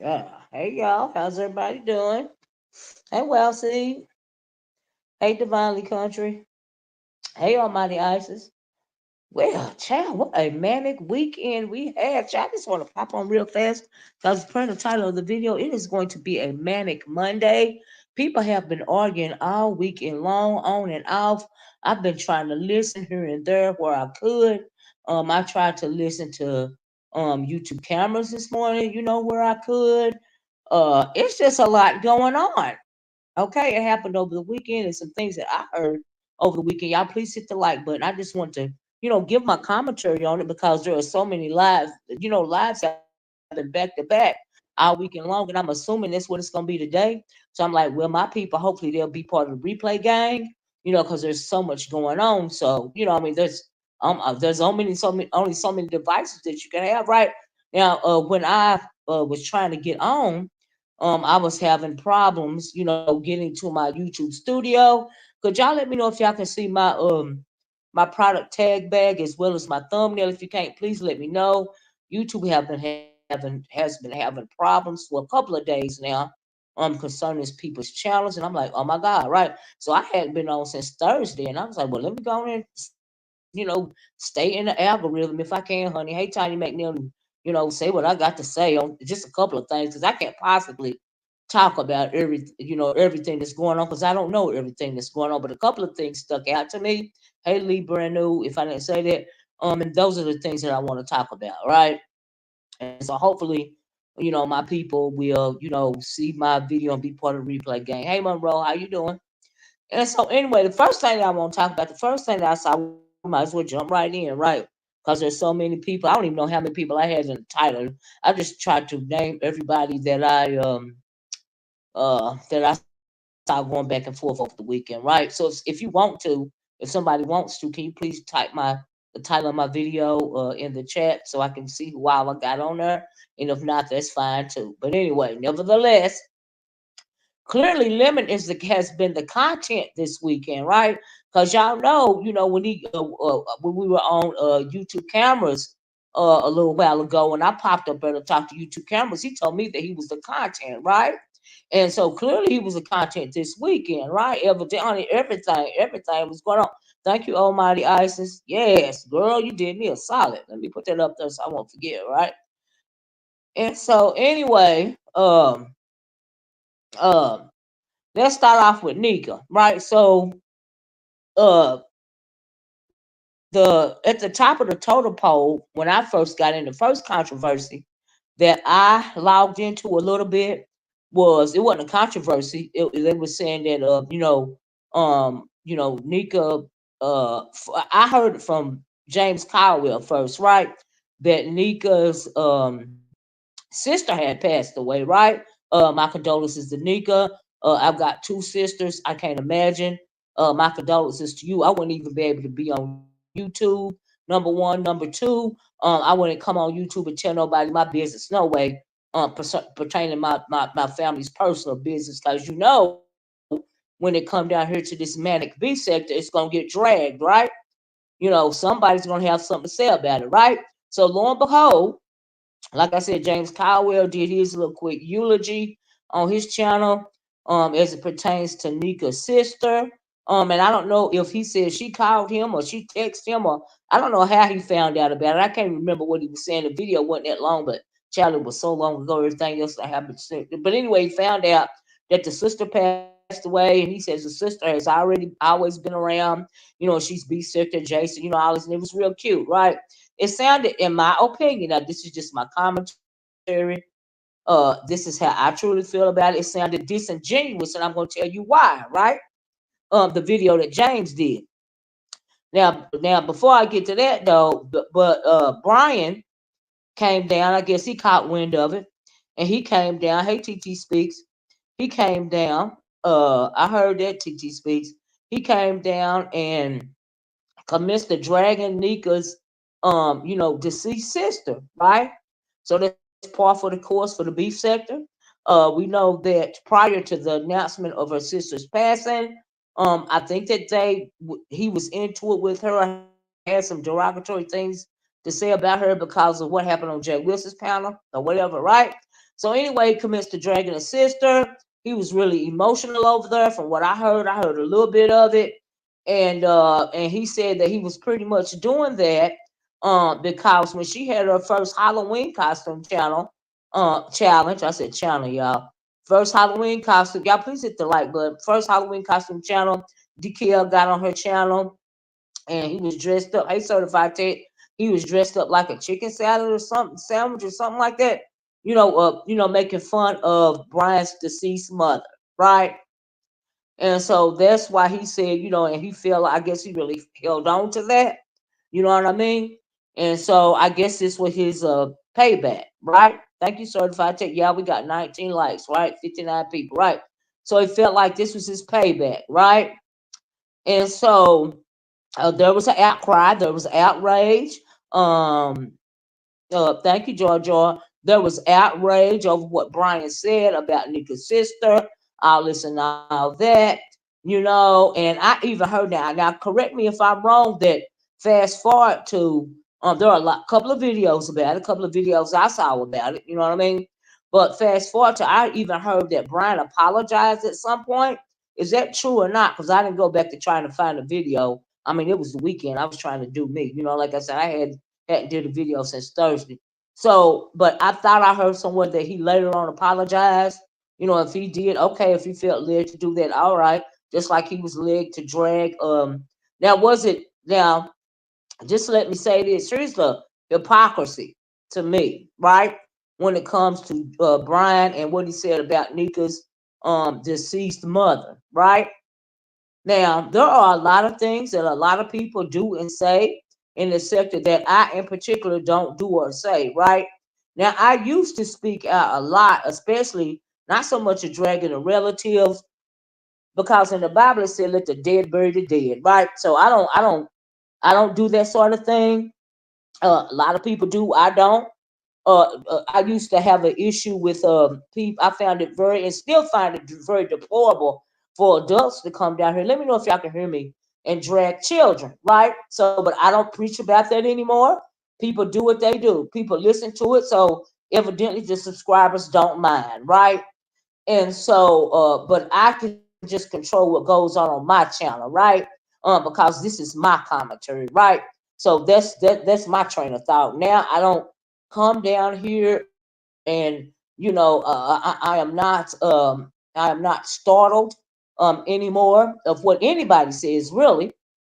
Hey y'all, how's everybody doing? Hey Wealthy, hey Divinely Country, hey Almighty Isis. Well, child, what a manic weekend we had. Child, I just want to pop on real fast because per the title of the video, it is going to be a manic Monday. People have been arguing all weekend long, on and off. I've been trying to listen here and there where I could. I tried to listen to YouTube cameras this morning, where I could. It's just a lot going on. Okay, it happened over the weekend and some things that I heard over the weekend. Y'all please hit the like button. I just want to, give my commentary on it because there are so many lives, lives have been back to back all weekend long, and I'm assuming that's what it's gonna be today. So I'm like, well, my people, hopefully they'll be part of the replay gang, because there's so much going on. So, I mean, there's only so many devices that you can have right now. When I was trying to get on, I was having problems, getting to my YouTube studio. Could y'all let me know if y'all can see my product tag bag as well as my thumbnail? If you can't, please let me know. YouTube has been having problems for a couple of days now, concerning this people's channels, and I'm like, oh my god, right? So I hadn't been on since Thursday, and I was like, well, let me go in and stay in the algorithm if I can, honey. Hey, Tiny McNeil, say what I got to say on just a couple of things because I can't possibly talk about everything that's going on because I don't know everything that's going on. But a couple of things stuck out to me. Hey, Lee, brand new, if I didn't say that. And those are the things that I want to talk about, right? And so hopefully, my people will, see my video and be part of the replay gang. Hey, Monroe, how you doing? And so anyway, the first thing that I want to talk about, the first thing that I saw, we might as well jump right in, right? Because there's so many people. I don't even know how many people I had in the title. I just tried to name everybody that I saw going back and forth over the weekend, right? So if you want to, if somebody wants to, can you please type the title of my video in the chat so I can see who all I got on there? And if not, that's fine too. But anyway, nevertheless, clearly lemon has been the content this weekend, right? Because y'all know, when we were on YouTube cameras a little while ago, and I popped up there to talk to YouTube cameras, he told me that he was the content, right? And so clearly he was the content this weekend, right? Evidently, everything was going on. Thank you, Almighty Isis. Yes, girl, you did me a solid. Let me put that up there so I won't forget, right? And so anyway, um, let's start off with Nyca, right? So uh the at the top of the total poll when I first got in, the first controversy that I logged into a little bit was, it wasn't a controversy. They were saying that Nyca, I heard it from James Caldwell first, right? That Nika's sister had passed away, right? My condolences to Nyca. I've got two sisters. I can't imagine. My condolences to you. I wouldn't even be able to be on YouTube. Number one. Number two, I wouldn't come on YouTube and tell nobody my business. No way. Pertaining my family's personal business, because when it come down here to this manic B sector, it's gonna get dragged, right? Somebody's gonna have something to say about it, right? So lo and behold, like I said, James Caldwell did his little quick eulogy on his channel, as it pertains to Nika's sister. And I don't know if he said she called him or she texted him, or I don't know how he found out about it. I can't remember what he was saying. The video wasn't that long, but child, it was so long ago. Everything else that happened since. But anyway, he found out that the sister passed away, and he says the sister has always been around. She's B sector, Jason. All this, and it was real cute, right? It sounded, in my opinion, now this is just my commentary. This is how I truly feel about it. It sounded disingenuous, and I'm going to tell you why, right? The video that James did. Now, before I get to that though, but Briiine came down. I guess he caught wind of it, and he came down. Hey, TT speaks. He came down. I heard that TT speaks. He came down and commenced the dragging Nyca's, deceased sister, right? So that's par for the course for the beef sector. We know that prior to the announcement of her sister's passing, I think that he was into it with her, had some derogatory things to say about her because of what happened on Jay Wilson's panel or whatever, right? So anyway, he commits to dragging his sister. He was really emotional over there. From what I heard a little bit of it, and he said that he was pretty much doing that because when she had her first Halloween costume challenge, I said channel, y'all. First Halloween costume, y'all please hit the like button. First Halloween costume channel, DKL got on her channel and he was dressed up. Hey, certified tech. He was dressed up like a chicken salad or something, sandwich or something like that. Making fun of Brian's deceased mother, right? And so that's why he said, and he felt, I guess he really held on to that. You know what I mean? And so I guess this was his payback, right? Thank you, certified tech. Yeah, we got 19 likes, right? 59 people, right? So he felt like this was his payback, right? And so there was an outcry, there was outrage. Um, Thank you, Georgia. There was outrage over what Brian said about Nyca's sister, all this and all that, and I even heard that. Now, correct me if I'm wrong. That fast forward to there are couple of videos about it, a couple of videos I saw about it. You know what I mean? But fast forward to I even heard that Brian apologized at some point. Is that true or not? Because I didn't go back to trying to find a video. I mean, it was the weekend. I was trying to do me. Like I said, I hadn't did a video since Thursday. So, but I thought I heard somewhere that he later on apologized. If he did, okay. If he felt led to do that, all right. Just like he was led to drag. Now was it now? Just let me say this. Here's the hypocrisy to me, right? When it comes to Brian and what he said about Nyca's deceased mother, right? Now, there are a lot of things that a lot of people do and say in the sector that I, in particular, don't do or say, right? Now, I used to speak out a lot, especially not so much of dragging the relatives, because in the Bible it said, "Let the dead bury the dead," right? So I don't do that sort of thing. A lot of people do. I don't. I used to have an issue with people. I found it very, and still find it very deplorable for adults to come down here. Let me know if y'all can hear me and drag children, right? So, but I don't preach about that anymore. People do what they do. People listen to it, so evidently the subscribers don't mind, right? And so, but I can just control what goes on my channel, right? Because this is my commentary, right? So that's my train of thought. Now I don't come down here and I am not startled anymore of what anybody says, really.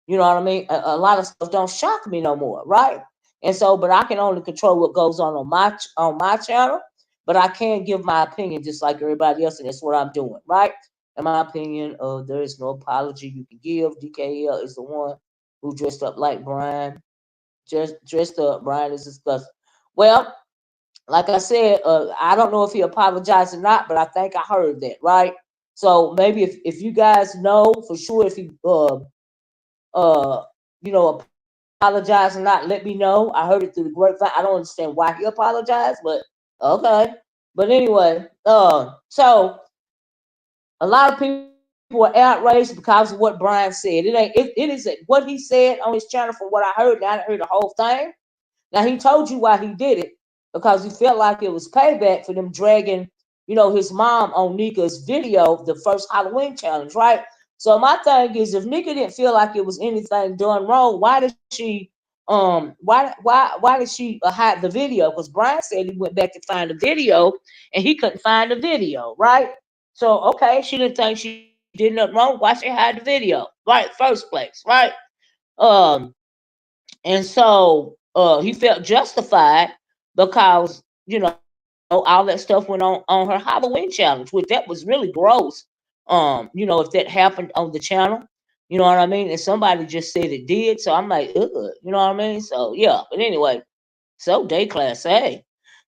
You know what I mean? A lot of stuff don't shock me no more, right? And so, but I can only control what goes on my channel. But I can give my opinion just like everybody else, and that's what I'm doing, right? In my opinion, there is no apology you can give. DKL is the one who dressed up like Brian. Just dressed up. Brian is disgusting. Well, like I said, I don't know if he apologized or not, but I think I heard that, right? So maybe if you guys know for sure if he uh apologized or not, let me know. I heard it through the grapevine. I don't understand why he apologized, but okay. But anyway, a lot of people were outraged because of what Brian said. It is what he said on his channel from what I heard. Now I heard the whole thing. Now he told you why he did it because he felt like it was payback for them dragging, his mom on Nyca's video, the first Halloween challenge, right? So my thing is, if Nyca didn't feel like it was anything done wrong, why did she hide the video? Because Brian said he went back to find the video and he couldn't find the video, right? So okay, she didn't think she did nothing wrong. Why she hide the video, right? First place, right? Um, and so he felt justified because all that stuff went on her Halloween challenge, which that was really gross. If that happened on the channel, you know what I mean? And somebody just said it did, so I'm like, ugh, you know what I mean? So yeah, but anyway, so day class A,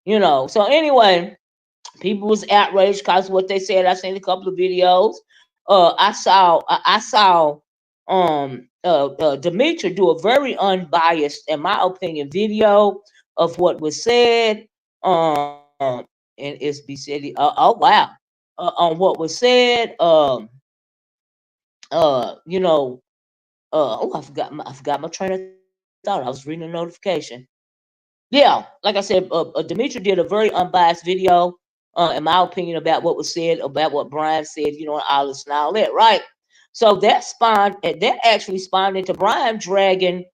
So anyway, people was outraged because of what they said. I seen a couple of videos. I saw Dimitri do a very unbiased, in my opinion, video of what was said. In SB City. Oh wow. On what was said. You know. I forgot my train of thought. I was reading a notification. Yeah, like I said, Dimitri did a very unbiased video in my opinion, about what was said, about what Briiine said, and all this and all that, right? So that actually spawned into Briiine dragging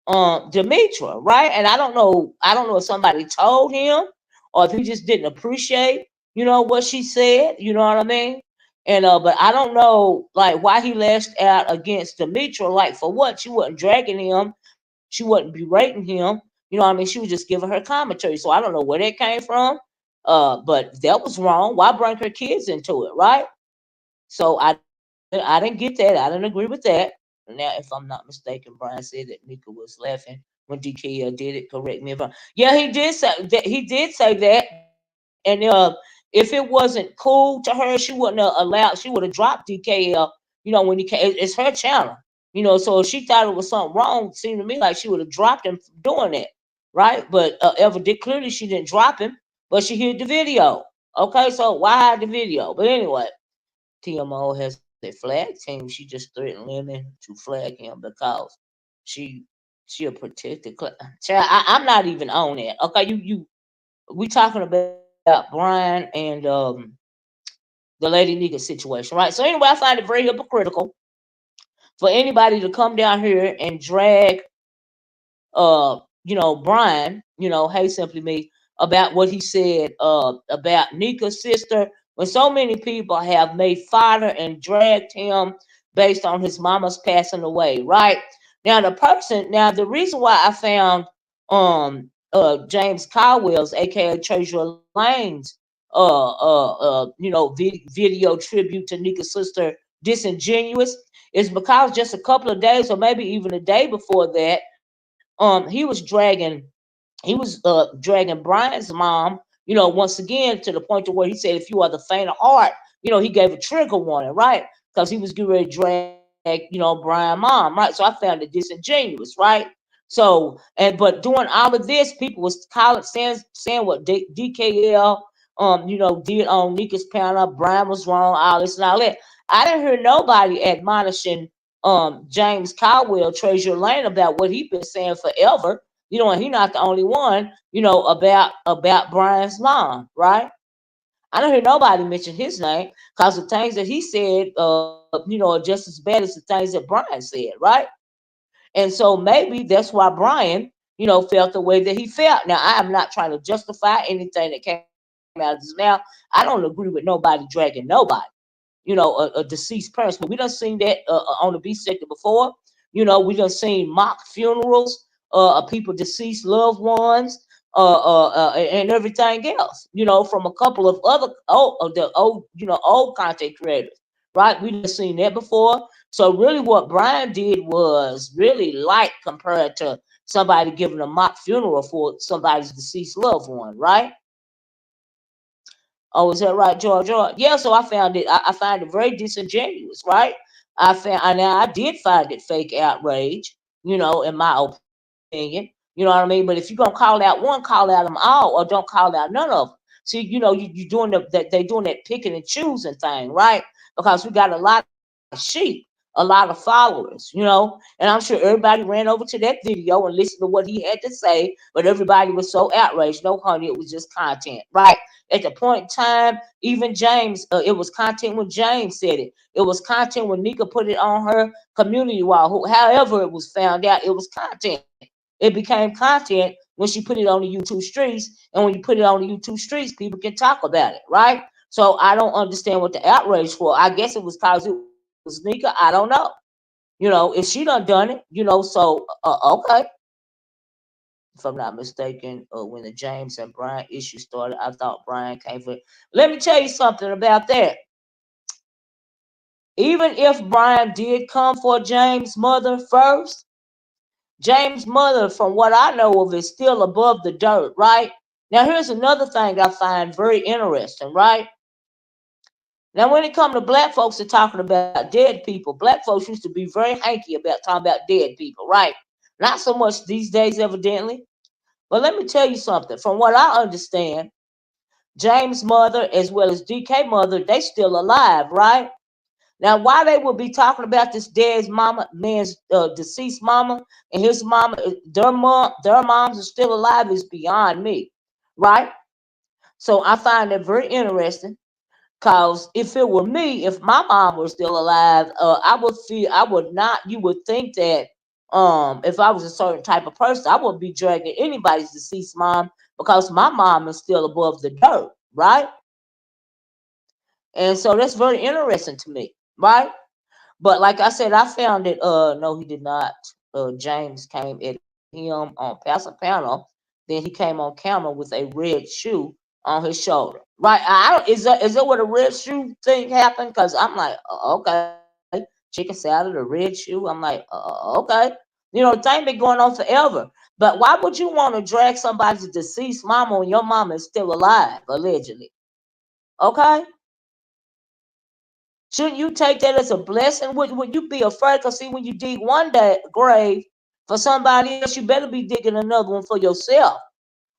Demetra, right? And I don't know if somebody told him or if he just didn't appreciate, what she said, you know what I mean? And but I don't know like why he lashed out against Demetra, like for what? She wasn't dragging him, she wasn't berating him, what I mean? She was just giving her commentary. So I don't know where that came from. But that was wrong. Why bring her kids into it, right? So I didn't get that. I didn't agree with that. Now, if I'm not mistaken, Briiine said that Nyca was laughing when DKL did it. Correct me if I'm. Yeah, he did say that. He did say that. And if it wasn't cool to her, she wouldn't have allowed. She would have dropped DKL. When he came, it's her channel. So if she thought it was something wrong, it seemed to me like she would have dropped him for doing that, right? But clearly she didn't drop him, but she hid the video. Okay, so why hide the video? But anyway, TMO has a flag team. She just threatened women to flag him because she she a protected child. I'm not even on that. Okay, we talking about Briiine and the Lady Nigga situation, right? So anyway, I find it very hypocritical for anybody to come down here and drag Briiine, hey simply me, about what he said about Nika's sister, when so many people have made fodder and dragged him based on his mama's passing away, right? Now the reason why I found James Caldwell's aka Treasure Lane's video tribute to Nika's sister Disingenuous is because just a couple of days or maybe even a day before that, he was dragging Briine's mom, once again to the point to where he said, if you are the faint of heart, he gave a trigger warning, right? Because he was getting ready to drag, Briine's mom, right? So I found it disingenuous, right? But doing all of this, people was calling, saying what DKL, did on Nika's panel. Briiine was wrong, all this and all that. I didn't hear nobody admonishing James Caldwell, Treasure Lane, about what he been saying forever. And he not the only one, about Briine's mom, right? I don't hear nobody mention his name because the things that he said, are just as bad as the things that Briiine said, right? And so maybe that's why Briiine, felt the way that he felt. Now, I am not trying to justify anything that came out of his mouth. I don't agree with nobody dragging nobody, a deceased person. But we done seen that on the B sector before. We done seen mock funerals of people deceased loved ones, and everything else. From a couple of other old content creators, right? We done seen that before. So really, what Briiine did was really light compared to somebody giving a mock funeral for somebody's deceased loved one, right? Oh, is that right, George? Yeah, so I found it. I find it very disingenuous, right? Now I did find it fake outrage, in my opinion. You know what I mean? But if you're gonna call out one, call out them all, or don't call out none of them. See, you doing that they doing that picking and choosing thing, right? Because we got a lot of sheep, a lot of followers, and I'm sure everybody ran over to that video and listened to what he had to say, but everybody was so outraged. No, honey, it was just content, right? At the point in time, even James, it was content when James said it. It was content when Nyca put it on her community wall. However, it was found out, it was content. It became content when she put it on the YouTube streets. And when you put it on the YouTube streets, people can talk about it, right? So I don't understand what the outrage for. I guess it was because it was Nyca. I don't know. If she done done it, so okay. If I'm not mistaken, when the James and Briiine issue started, I thought Briiine came for it. Let me tell you something about that. Even if Briiine did come for James' mother first, James' mother, from what I know of, is still above the dirt, right? Now, here's another thing I find very interesting, right? Now, when it comes to black folks and talking about dead people, black folks used to be very hanky about talking about dead people, right? Not so much these days, evidently. But let me tell you something. From what I understand, James' mother as well as DK mother, they still alive, right? Now, why they would be talking about this dead man's deceased mama and his mama, their moms are still alive is beyond me, right? So I find that very interesting. Cause if it were me, if my mom were still alive, I would not. You would think that if I was a certain type of person, I wouldn't be dragging anybody's deceased mom because my mom is still above the dirt, right? And so that's very interesting to me, right? But like I said, I found it. No, he did not. James came at him on Paso Panel. Then he came on camera with a red shoe on his shoulder. Right? I don't. Is that what a red shoe thing happened? Because I'm like, okay, chicken salad, a red shoe. I'm like, okay. The thing been going on forever. But why would you want to drag somebody's deceased mama when your mama is still alive, allegedly? Okay. Shouldn't you take that as a blessing? Would you be afraid? Because see, when you dig one day grave for somebody else, you better be digging another one for yourself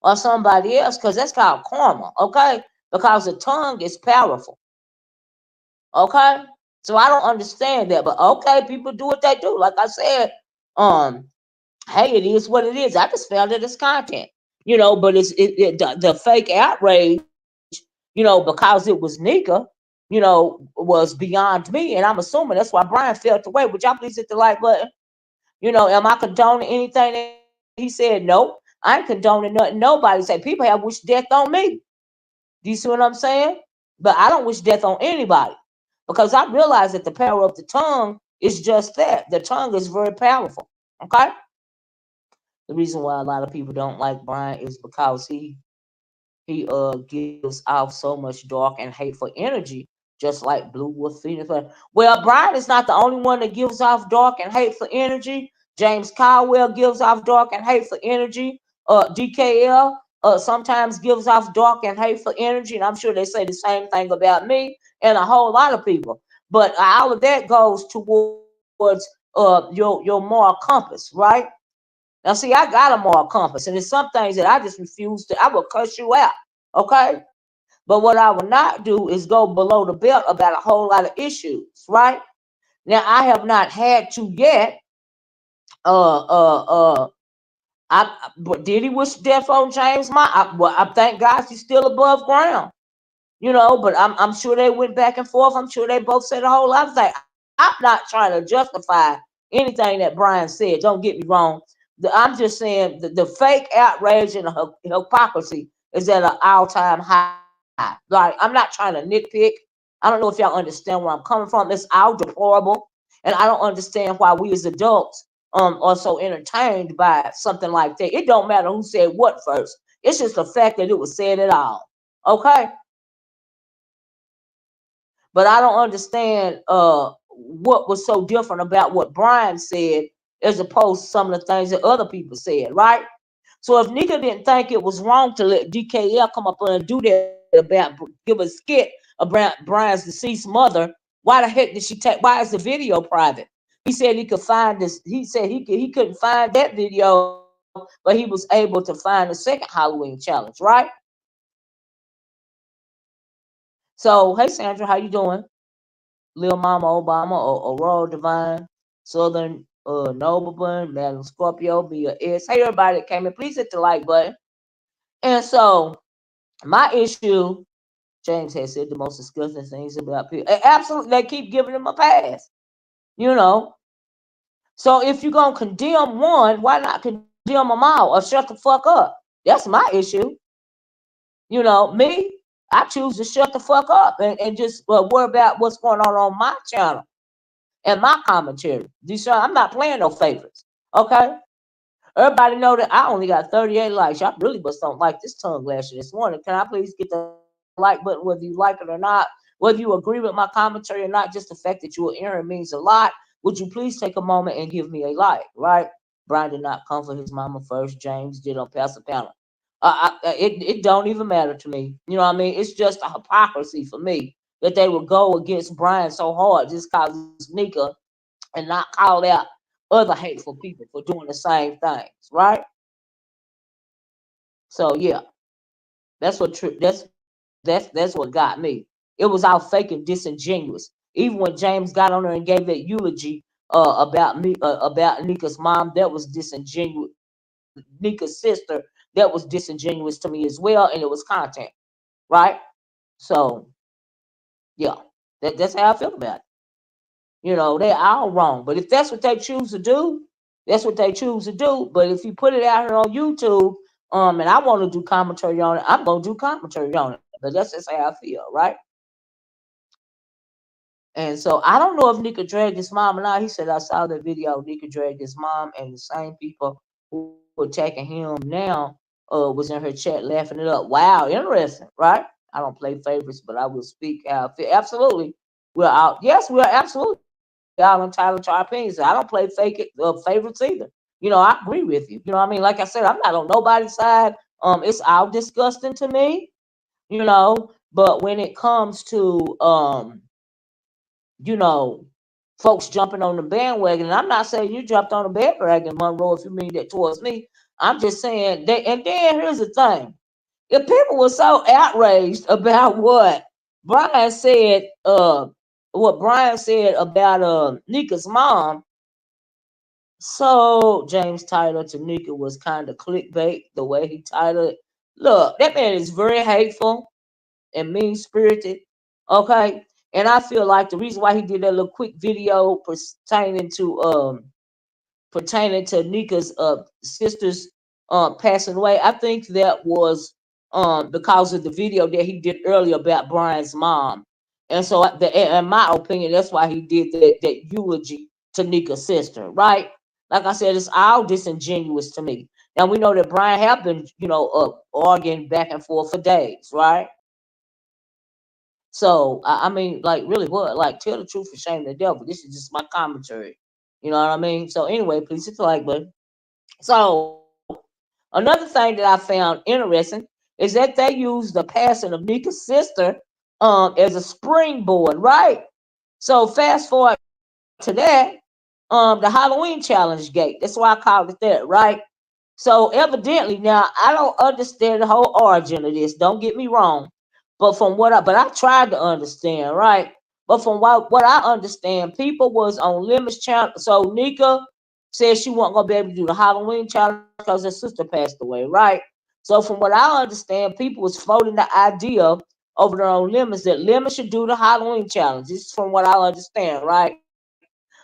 or somebody else, because that's called karma, okay? Because the tongue is powerful, okay? So I don't understand that, but okay, people do what they do. Like I said, um, hey, it is what it is. I just found it as content, but the fake outrage, because it was Nyca, was beyond me. And I'm assuming that's why Briiine felt the way. Would y'all please hit the like button? Am I condoning anything that he said? No, I ain't condoning nothing nobody say. People have wished death on me. Do you see what I'm saying? But I don't wish death on anybody because I realize that the power of the tongue is just that. The tongue is very powerful. Okay? The reason why a lot of people don't like Briiine is because he gives off so much dark and hateful energy, just like Blue Wolf Phoenix. Well, Briiine is not the only one that gives off dark and hateful energy. James Caldwell gives off dark and hateful energy. DKL sometimes gives off dark and hateful energy, and I'm sure they say the same thing about me and a whole lot of people. But all of that goes towards your moral compass, right? Now, see, I got a moral compass, and there's some things that I just refuse to. I will cuss you out, okay? But what I will not do is go below the belt about a whole lot of issues, right? Now, I have not had to yet. Uh, uh, uh. But did he wish death on James? Well, I thank God he's still above ground, But I'm sure they went back and forth. I'm sure they both said a whole lot of things. I'm not trying to justify anything that Briiine said. Don't get me wrong. I'm just saying the fake outrage and the hypocrisy is at an all-time high. Like, I'm not trying to nitpick. I don't know if y'all understand where I'm coming from. It's all deplorable. And I don't understand why we as adults are so entertained by something like that. It don't matter who said what first. It's just the fact that it was said at all. Okay? But I don't understand what was so different about what Briiine said as opposed to some of the things that other people said, right? So if Nyca didn't think it was wrong to let DKL come up and do that about give a skit about Briine's deceased mother, why the heck did she take? Why is the video private? He said he could find this. He said he couldn't find that video, but he was able to find the second Halloween challenge, right? So hey Sandra, how you doing? Lil Mama Obama, Aurora Divine, Southern Nobleman, Madam Scorpio, Mia S. Hey everybody that came in, please hit the like button. And so my issue, James has said the most disgusting things about people. Absolutely, they keep giving him a pass. You know. So if you're gonna condemn one, why not condemn them all or shut the fuck up? That's my issue. Me, I choose to shut the fuck up and just worry about what's going on my channel and my commentary. I'm not playing no favorites. Okay? Everybody know that I only got 38 likes. Y'all really must don't like this tongue lashing this morning. Can I please get the like button, whether you like it or not, whether you agree with my commentary or not, just the fact that you are hearing means a lot. Would you please take a moment and give me a like, right? Briiine did not come for his mama first. James did on Paso Panel. It don't even matter to me. You know what I mean? It's just a hypocrisy for me that they would go against Briiine so hard just cause it's Nyca and not call out other hateful people for doing the same things, right? So yeah, that's what got me. It was all fake and disingenuous. Even when James got on there and gave that eulogy about me about Nika's mom, that was disingenuous. Nika's sister, that was disingenuous to me as well, and it was content. right? So yeah, that's how I feel about it. They're all wrong. But if that's what they choose to do, that's what they choose to do. But if you put it out here on YouTube, and I want to do commentary on it, I'm gonna do commentary on it. But that's just how I feel, right? And so I don't know if Nyca dragged his mom or not. He said I saw the video. Nyca dragged his mom, and the same people who were attacking him now was in her chat laughing it up. Wow, interesting, right? I don't play favorites, but I will speak out. Absolutely, we're out. Yes, we are absolutely all entitled to our opinions. I don't play favorites either. I agree with you. You know what I mean? Like I said, I'm not on nobody's side. It's all disgusting to me. But when it comes to you know, folks jumping on the bandwagon. And I'm not saying you jumped on the bandwagon, Monroe, if you mean that towards me. I'm just saying that. And then here's the thing: if people were so outraged about Brian said, what Brian said about Nyca's mom, so James title to Nyca was kind of clickbait the way he titled it. Look, that man is very hateful and mean spirited. Okay. And I feel like the reason why he did that little quick video pertaining to Nika's sister's passing away, I think that was because of the video that he did earlier about Brian's mom. And so, in my opinion, that's why he did that eulogy to Nika's sister, right? Like I said, it's all disingenuous to me. Now we know that Brian have been, arguing back and forth for days, right? So I mean, like, really, what? Like, tell the truth and shame the devil. This is just my commentary. You know what I mean? So anyway, please hit the like button. So another thing that I found interesting is that they used the passing of Nika's sister as a springboard, right? So fast forward to that, the Halloween challenge gate. That's why I called it that, right? So evidently, now I don't understand the whole origin of this. Don't get me wrong, but I tried to understand, right? But from what I understand, people was on limits challenge. So Nyca said she wasn't gonna be able to do the Halloween challenge because her sister passed away, right? So from what I understand, people was floating the idea over their own limits that limits should do the Halloween challenge. This is from what I understand, right?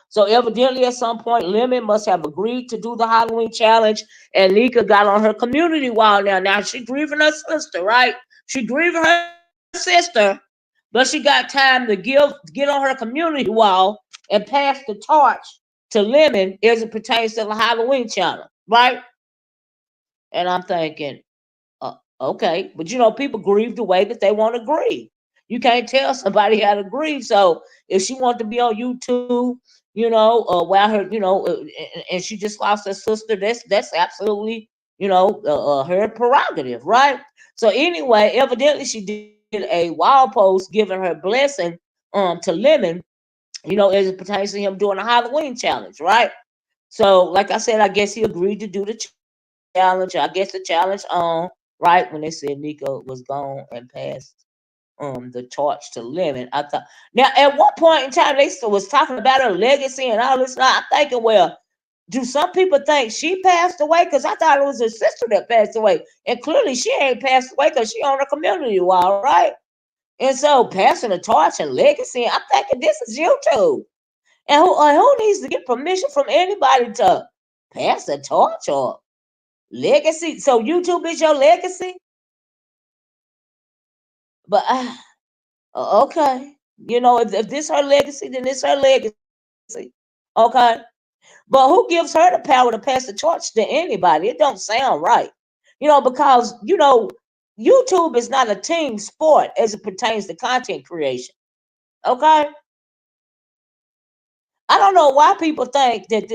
So evidently, at some point, Lemon must have agreed to do the Halloween challenge, and Nyca got on her community wall now. Now she grieving her sister, right? She grieving her sister, but she got time to get on her community wall and pass the torch to Lemon as it pertains to the Halloween challenge, right? And I'm thinking, okay, but people grieve the way that they want to grieve. You can't tell somebody how to grieve. So if she wants to be on YouTube, while her, and she just lost her sister, that's absolutely, her prerogative, right? So anyway, evidently she did a wall post giving her blessing to Lemon, as it pertains to him doing a Halloween challenge, right? So like I said, I guess he agreed to do the challenge. I guess the challenge on right when they said Nyca was gone and passed the torch to Lemon. I thought now at one point in time they still was talking about her legacy and all this. Now I'm thinking, well, do some people think she passed away? Because I thought it was her sister that passed away, and clearly she ain't passed away because she on a community wall, right? And so passing the torch and legacy, I'm thinking this is YouTube, and who needs to get permission from anybody to pass the torch or legacy? So YouTube is your legacy, but okay, if this her legacy, then it's her legacy. Okay. But who gives her the power to pass the torch to anybody? It don't sound right. Because, YouTube is not a team sport as it pertains to content creation. Okay. I don't know why people think that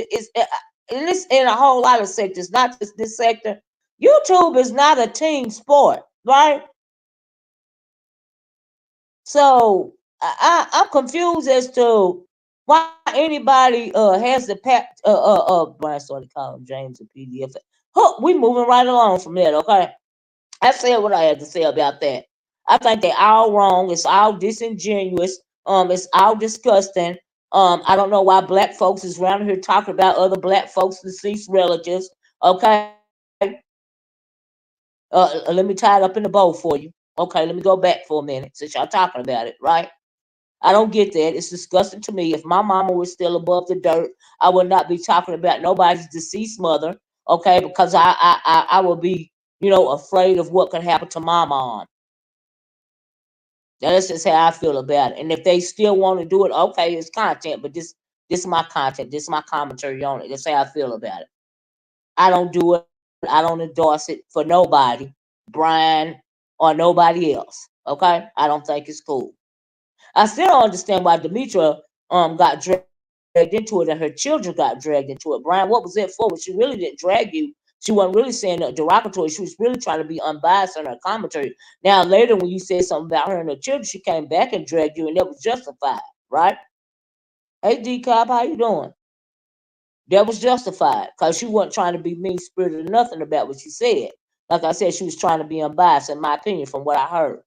in a whole lot of sectors, not just this sector. YouTube is not a team sport, right? So I'm confused as to why anybody has the Brian started calling James a PDF. We moving right along from that, okay? I said what I had to say about that. I think they're all wrong. It's all disingenuous. It's all disgusting. I don't know why black folks is around here talking about other black folks' deceased relatives. Okay. Let me tie it up in a bow for you. Okay, let me go back for a minute since y'all talking about it, right? I don't get that. It's disgusting to me. If my mama was still above the dirt, I would not be talking about nobody's deceased mother, okay? Because I would be, afraid of what could happen to my mom. That's just how I feel about it. And if they still want to do it, okay, it's content, but this is my content. This is my commentary on it. That's how I feel about it. I don't do it. I don't endorse it for nobody, Briiine or nobody else. Okay, I don't think it's cool. I still don't understand why Demetra got dragged into it and her children got dragged into it. Briiine, what was it for? She really didn't drag you. She wasn't really saying derogatory. She was really trying to be unbiased in her commentary. Now later, when you said something about her and her children, she came back and dragged you, and that was justified, right? Hey, D Cop, how you doing? That was justified because she wasn't trying to be mean spirited or nothing about what she said. Like I said, she was trying to be unbiased, in my opinion, from what I heard.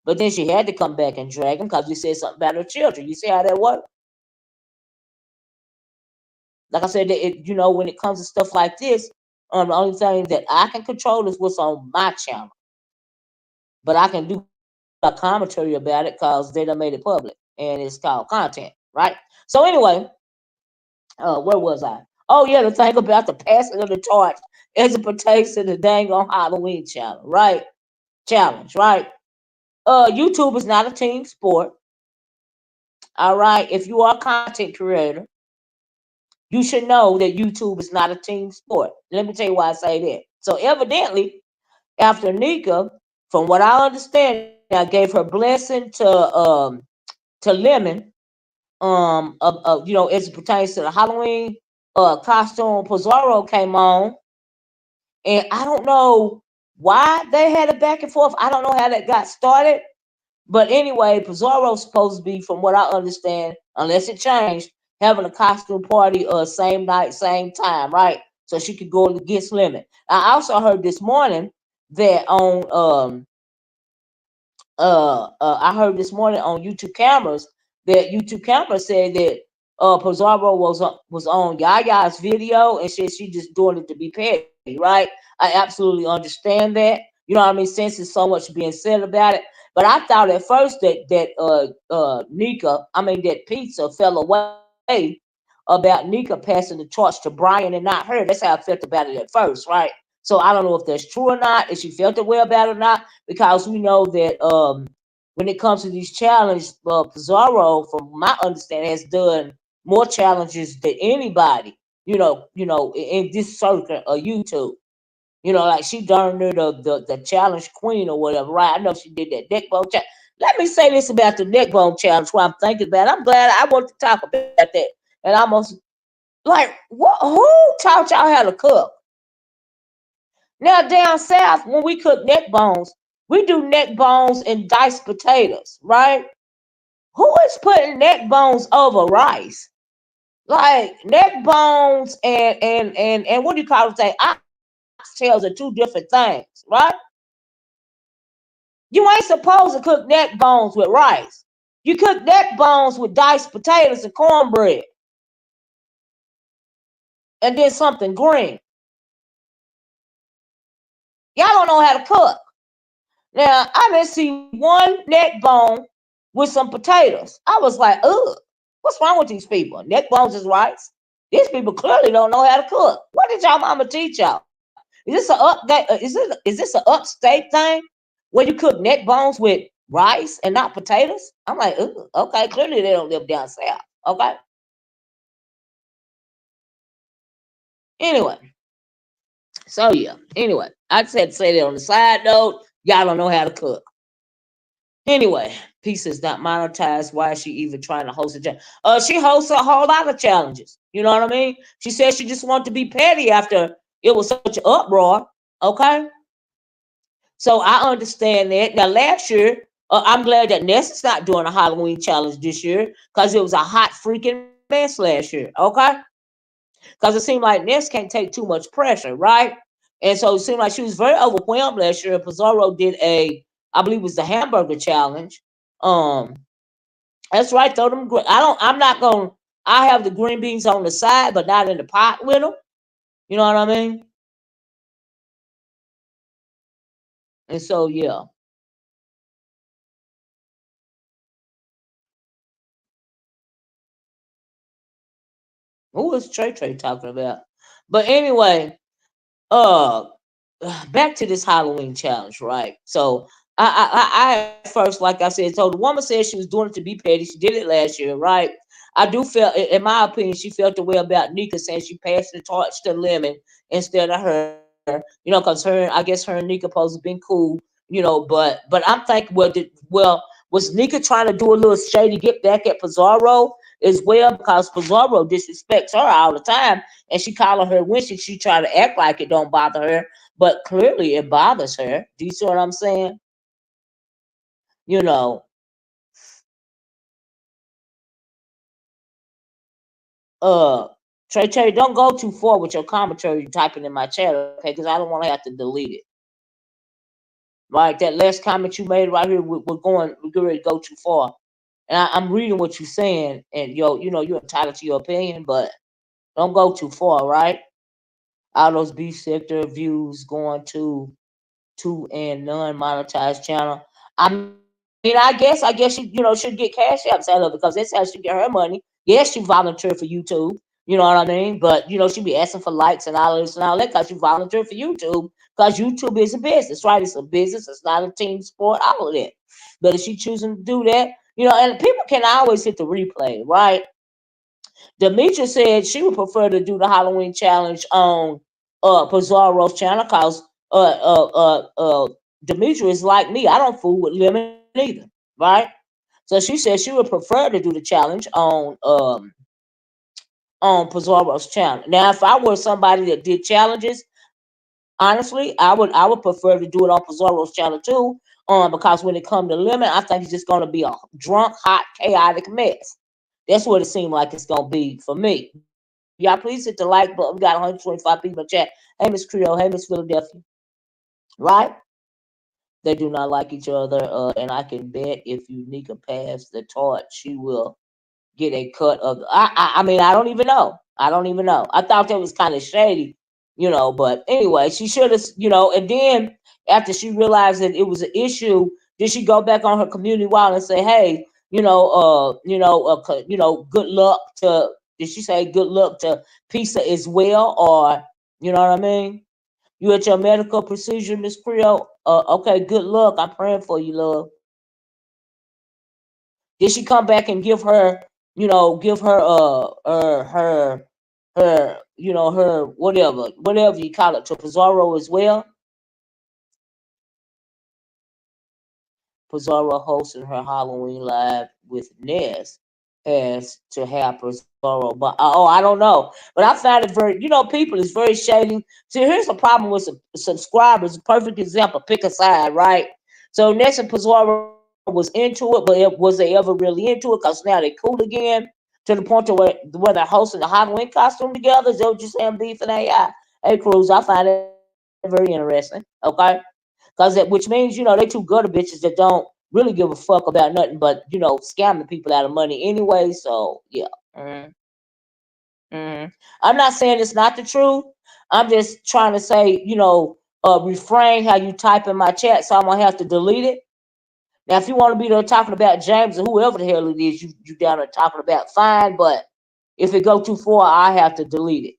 But then she had to come back and drag him because we said something about her children. You see how that worked? Like I said, when it comes to stuff like this, the only thing that I can control is what's on my channel. But I can do a commentary about it because they done made it public and it's called content, right? So anyway, where was I? Oh yeah, the thing about the passing of the torch as it pertains to the dang on Halloween channel, right? Challenge, right? YouTube is not a team sport. All right. If you are a content creator, you should know that YouTube is not a team sport. Let me tell you why I say that. So evidently, after Nyca, from what I understand, I gave her blessing to Lemon, as it pertains to the Halloween costume. Pizarro came on, and I don't know why they had a back and forth. I don't know how that got started. But anyway, Pizarro's supposed to be, from what I understand, unless it changed, having a costume party same night, same time, right? So she could go against Lemon. I also heard this morning that I heard this morning on YouTube cameras that YouTube cameras said that Pizarro was on Yaya's video and said she just doing it to be petty, right? I absolutely understand that. You know what I mean? Since there's so much being said about it. But I thought at first that Pizza fell away about Nyca passing the torch to Briiine and not her. That's how I felt about it at first, right? So I don't know if that's true or not, if she felt the way about it or not, because we know that when it comes to these challenges, Pizarro, from my understanding, has done more challenges than anybody, in this circuit of YouTube. Like she darn near the challenge queen or whatever, right? I know she did that neck bone challenge. Let me say this about the neck bone challenge, what I'm thinking about. I'm glad I want to talk about that. And almost like, who taught y'all how to cook? Now down south, when we cook neck bones, we do neck bones and diced potatoes, right? Who is putting neck bones over rice? Like neck bones and what do you call it? Say oxtails are two different things, right? You ain't supposed to cook neck bones with rice. You cook neck bones with diced potatoes and cornbread, and then something green. Y'all don't know how to cook. Now I didn't see one neck bone with some potatoes. I was like, ugh, what's wrong with these people? Neck bones is rice. These people clearly don't know how to cook. What did y'all mama teach y'all? Is this a update? Is this an upstate thing where you cook neck bones with rice and not potatoes? I'm like, ugh, okay, clearly they don't live down south. Okay. Anyway, so yeah. Anyway, I just had to say that on the side note. Y'all don't know how to cook. Anyway, Peace is not monetized. Why is she even trying to host a challenge? She hosts a whole lot of challenges. You know what I mean? She said she just wanted to be petty after it was such an uproar. Okay. So I understand that. Now, last year, I'm glad that Ness is not doing a Halloween challenge this year because it was a hot freaking mess last year. Okay. Because it seemed like Ness can't take too much pressure, right? And so it seemed like she was very overwhelmed last year. Pizarro did I believe it was the hamburger challenge. Um, that's right. Throw them. I'm not gonna. I have the green beans on the side, but not in the pot with them. You know what I mean? And so yeah. Who is Trey Trey talking about? But anyway, uh back to this Halloween challenge, right? So I at first, like I said, so the woman said she was doing it to be petty. She did it last year, right? I do feel, in my opinion, she felt the way about Nyca saying she passed the torch to Lemon instead of her. Because I guess her and Nyca supposed to been cool, but I'm thinking, was Nyca trying to do a little shady get back at Pizarro as well, because Pizarro disrespects her all the time, and she calling her when she try to act like it don't bother her, but clearly it bothers her. Do you see what I'm saying? You know, uh, Trey, don't go too far with your commentary you typing in my chat, okay? Because I don't want to have to delete it. Right, that last comment you made right here, we're going to go too far. And I'm reading what you're saying, and you're entitled to your opinion, but don't go too far, right? All those B sector views going to and non-monetized channel. I mean, I guess she, should get cash apps out of it, because that's how she get her money. Yes, she volunteered for YouTube. You know what I mean? But she be asking for likes and all this and all that because she volunteered for YouTube. Because YouTube is a business, right? It's a business. It's not a team sport. All of that. But if she choosing to do that, and people can always hit the replay, right? Demetra said she would prefer to do the Halloween challenge on Pizarro's channel, because Demetra is like me. I don't fool with lemon either, right? So she said she would prefer to do the challenge on Pizarro's channel. Now, if I were somebody that did challenges, honestly, I would prefer to do it on Pizarro's channel too. Because when it comes to lemon, I think it's just gonna be a drunk, hot, chaotic mess. That's what it seemed like it's gonna be for me. Y'all, please hit the like button. We got 125 people in chat. Hey, Miss Creole. Hey, Miss Philadelphia. Right? They do not like each other. And I can bet if you Nika pass the torch, she will get a cut of. I mean, I don't even know. I don't even know. I thought that was kind of shady, But anyway, she should have, And then after she realized that it was an issue, did she go back on her community wall and say, "Hey, good luck to"? Did she say good luck to Pisa as well, or you know what I mean? You at your medical procedure, Miss Creole? Okay, good luck. I'm praying for you, love. Did she come back and give her her whatever you call it to Pizarro as well? Pizarro hosting her Halloween live with Nez as to have Pizarro. But I don't know. But I found it very, people is very shady. See, here's the problem with subscribers. Perfect example. Pick a side, right? So Nez and Pizarro was into it, but was they ever really into it? Because now they cool again to the point to where they're hosting the Halloween costume together. Is that what you're saying, beef and AI? Hey, Cruz, I find it very interesting. Okay. Which means, they two gutter bitches that don't really give a fuck about nothing but, scamming people out of money anyway. So yeah. hmm hmm I'm not saying it's not the truth. I'm just trying to say, refrain how you type in my chat, so I'm gonna have to delete it. Now, if you want to be there talking about James or whoever the hell it is you down there talking about, fine. But if it go too far, I have to delete it.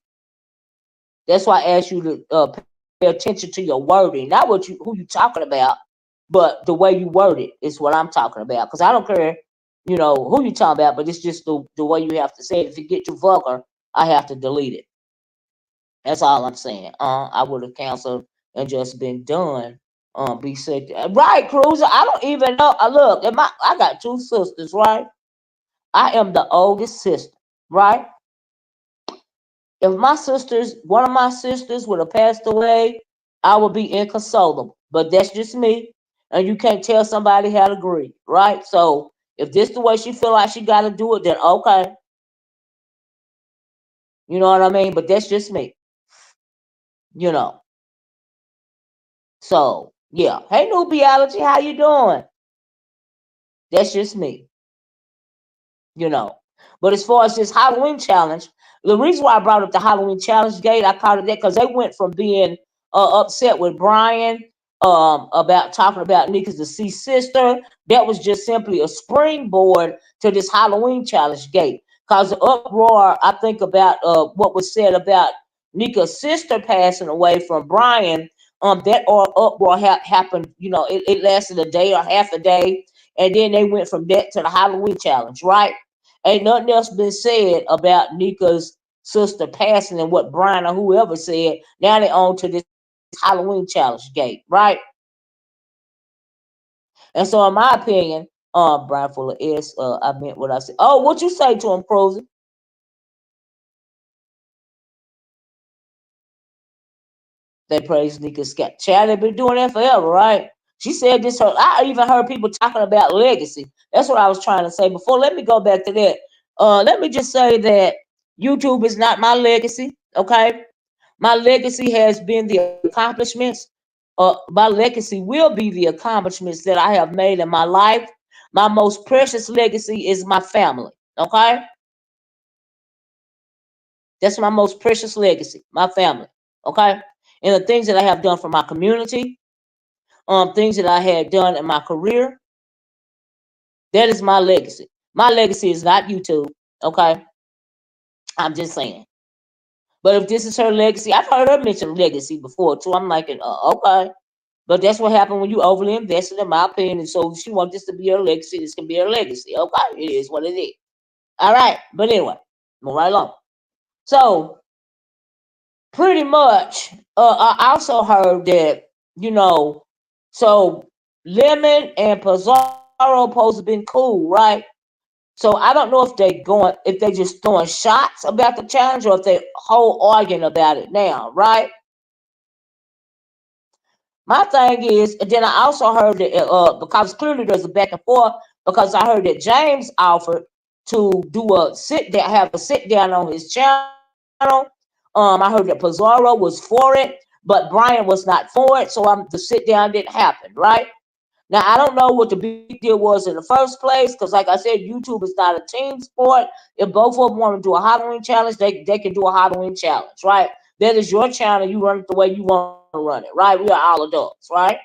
That's why I asked you to pay attention to your wording, not who you talking about, but the way you word it is what I'm talking about. Because I don't care, who you talking about, but it's just the way you have to say it. If it get too vulgar, I have to delete it. That's all I'm saying. I would have canceled and just been done. Be sick. Right, Cruiser. I don't even know. Look, I got two sisters, right? I am the oldest sister, right? If one of my sisters would have passed away, I would be inconsolable. But that's just me. And you can't tell somebody how to grieve, right? So if this the way she feel like she got to do it, then okay. You know what I mean? But that's just me, you know. So yeah. Hey, new Biology, how you doing? That's just me, you know. But as far as this Halloween challenge, the reason why I brought up the Halloween challenge gate, I called it that because they went from being upset with Briiine about talking about Nyca's deceased sister. That was just simply a springboard to this Halloween challenge gate. cause the uproar. I think about what was said about Nyca's sister passing away from Briiine. That uproar happened. It lasted a day or half a day, and then they went from that to the Halloween challenge. Right? Ain't nothing else been said about Nyca's sister passing and what Briiine or whoever said. Now they on to this Halloween challenge gate. Right? And so, in my opinion, Brian full of S. I meant what I said. Oh, what you say to him, Cruiser? They praise Nika Scott. Chad, they been doing that forever, right? She said this. I even heard people talking about legacy. That's what I was trying to say before. Let me go back to that. Let me just say that YouTube is not my legacy. Okay, my legacy has been the accomplishments. My legacy will be the accomplishments that I have made in my life. My most precious legacy is my family. Okay, that's my most precious legacy, my family. Okay, and the things that I have done for my community, things that I had done in my career. That is my legacy. My legacy is not YouTube. Okay, I'm just saying. But if this is her legacy, I've heard her mention legacy before too. I'm like, okay. But that's what happened when you overly invested, in my opinion. And so if she wants this to be her legacy, this can be her legacy. Okay, it is what it is. All right. But anyway, move right along. So pretty much, I also heard that, you know, so Lemon and Pizarro supposed to been cool, right? So I don't know if they just throwing shots about the challenge or if they whole arguing about it now, right? My thing is, and then I also heard that because clearly there's a back and forth because I heard that James offered to do have a sit down on his channel. I heard that Pizarro was for it, but Brian was not for it, so the sit down didn't happen, right? Now I don't know what the big deal was in the first place because, like I said, YouTube is not a team sport. If both of them want to do a Halloween challenge, they can do a Halloween challenge, right? That is your channel. You run it the way you want to run it, right? We are all adults, right?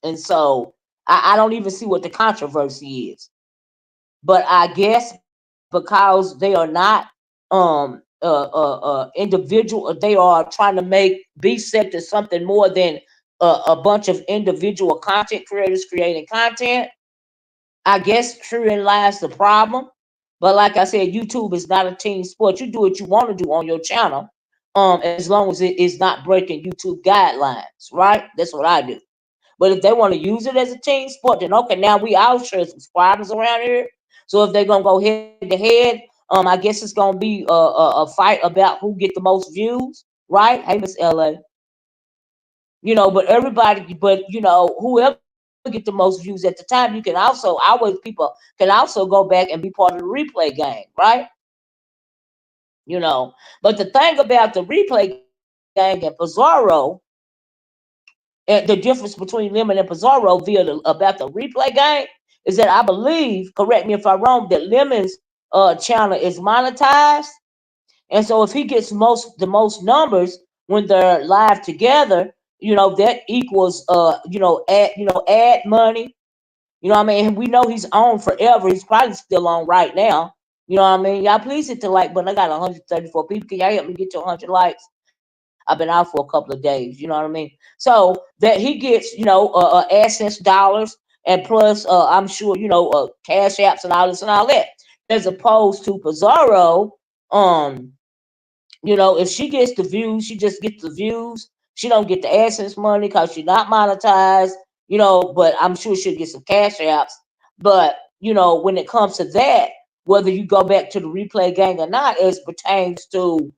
And so I don't even see what the controversy is. But I guess because they are not individual, they are trying to make be set to something more than a bunch of individual content creators creating content. I guess herein lies the problem. But like I said, YouTube is not a team sport. You do what you want to do on your channel, as long as it is not breaking YouTube guidelines, right? That's what I do. But if they want to use it as a team sport, then okay, now we all share subscribers around here. So if they're gonna go head to head, I guess it's gonna be a fight about who get the most views, right? Hey, Miss LA. But everybody, but whoever get the most views at the time, you can also always people can also go back and be part of the replay game, right? But the thing about the replay gang and Pizarro, and the difference between Lemon and Pizarro about the replay game is that I believe, correct me if I'm wrong, that Lemon's channel is monetized. And so if he gets the most numbers when they're live together, that equals ad money. You know what I mean? We know he's on forever. He's probably still on right now. You know what I mean? Y'all please hit the like button. I got 134 people. Can y'all help me get to 100 likes? I've been out for a couple of days. You know what I mean? So that he gets, AdSense dollars and plus, I'm sure, cash apps and all this and all that. As opposed to Pizarro, um, if she gets the views, she just gets the views. She don't get the AdSense money because she's not monetized. But I'm sure she'll get some cash apps. But when it comes to that, whether you go back to the replay gang or not, as pertains to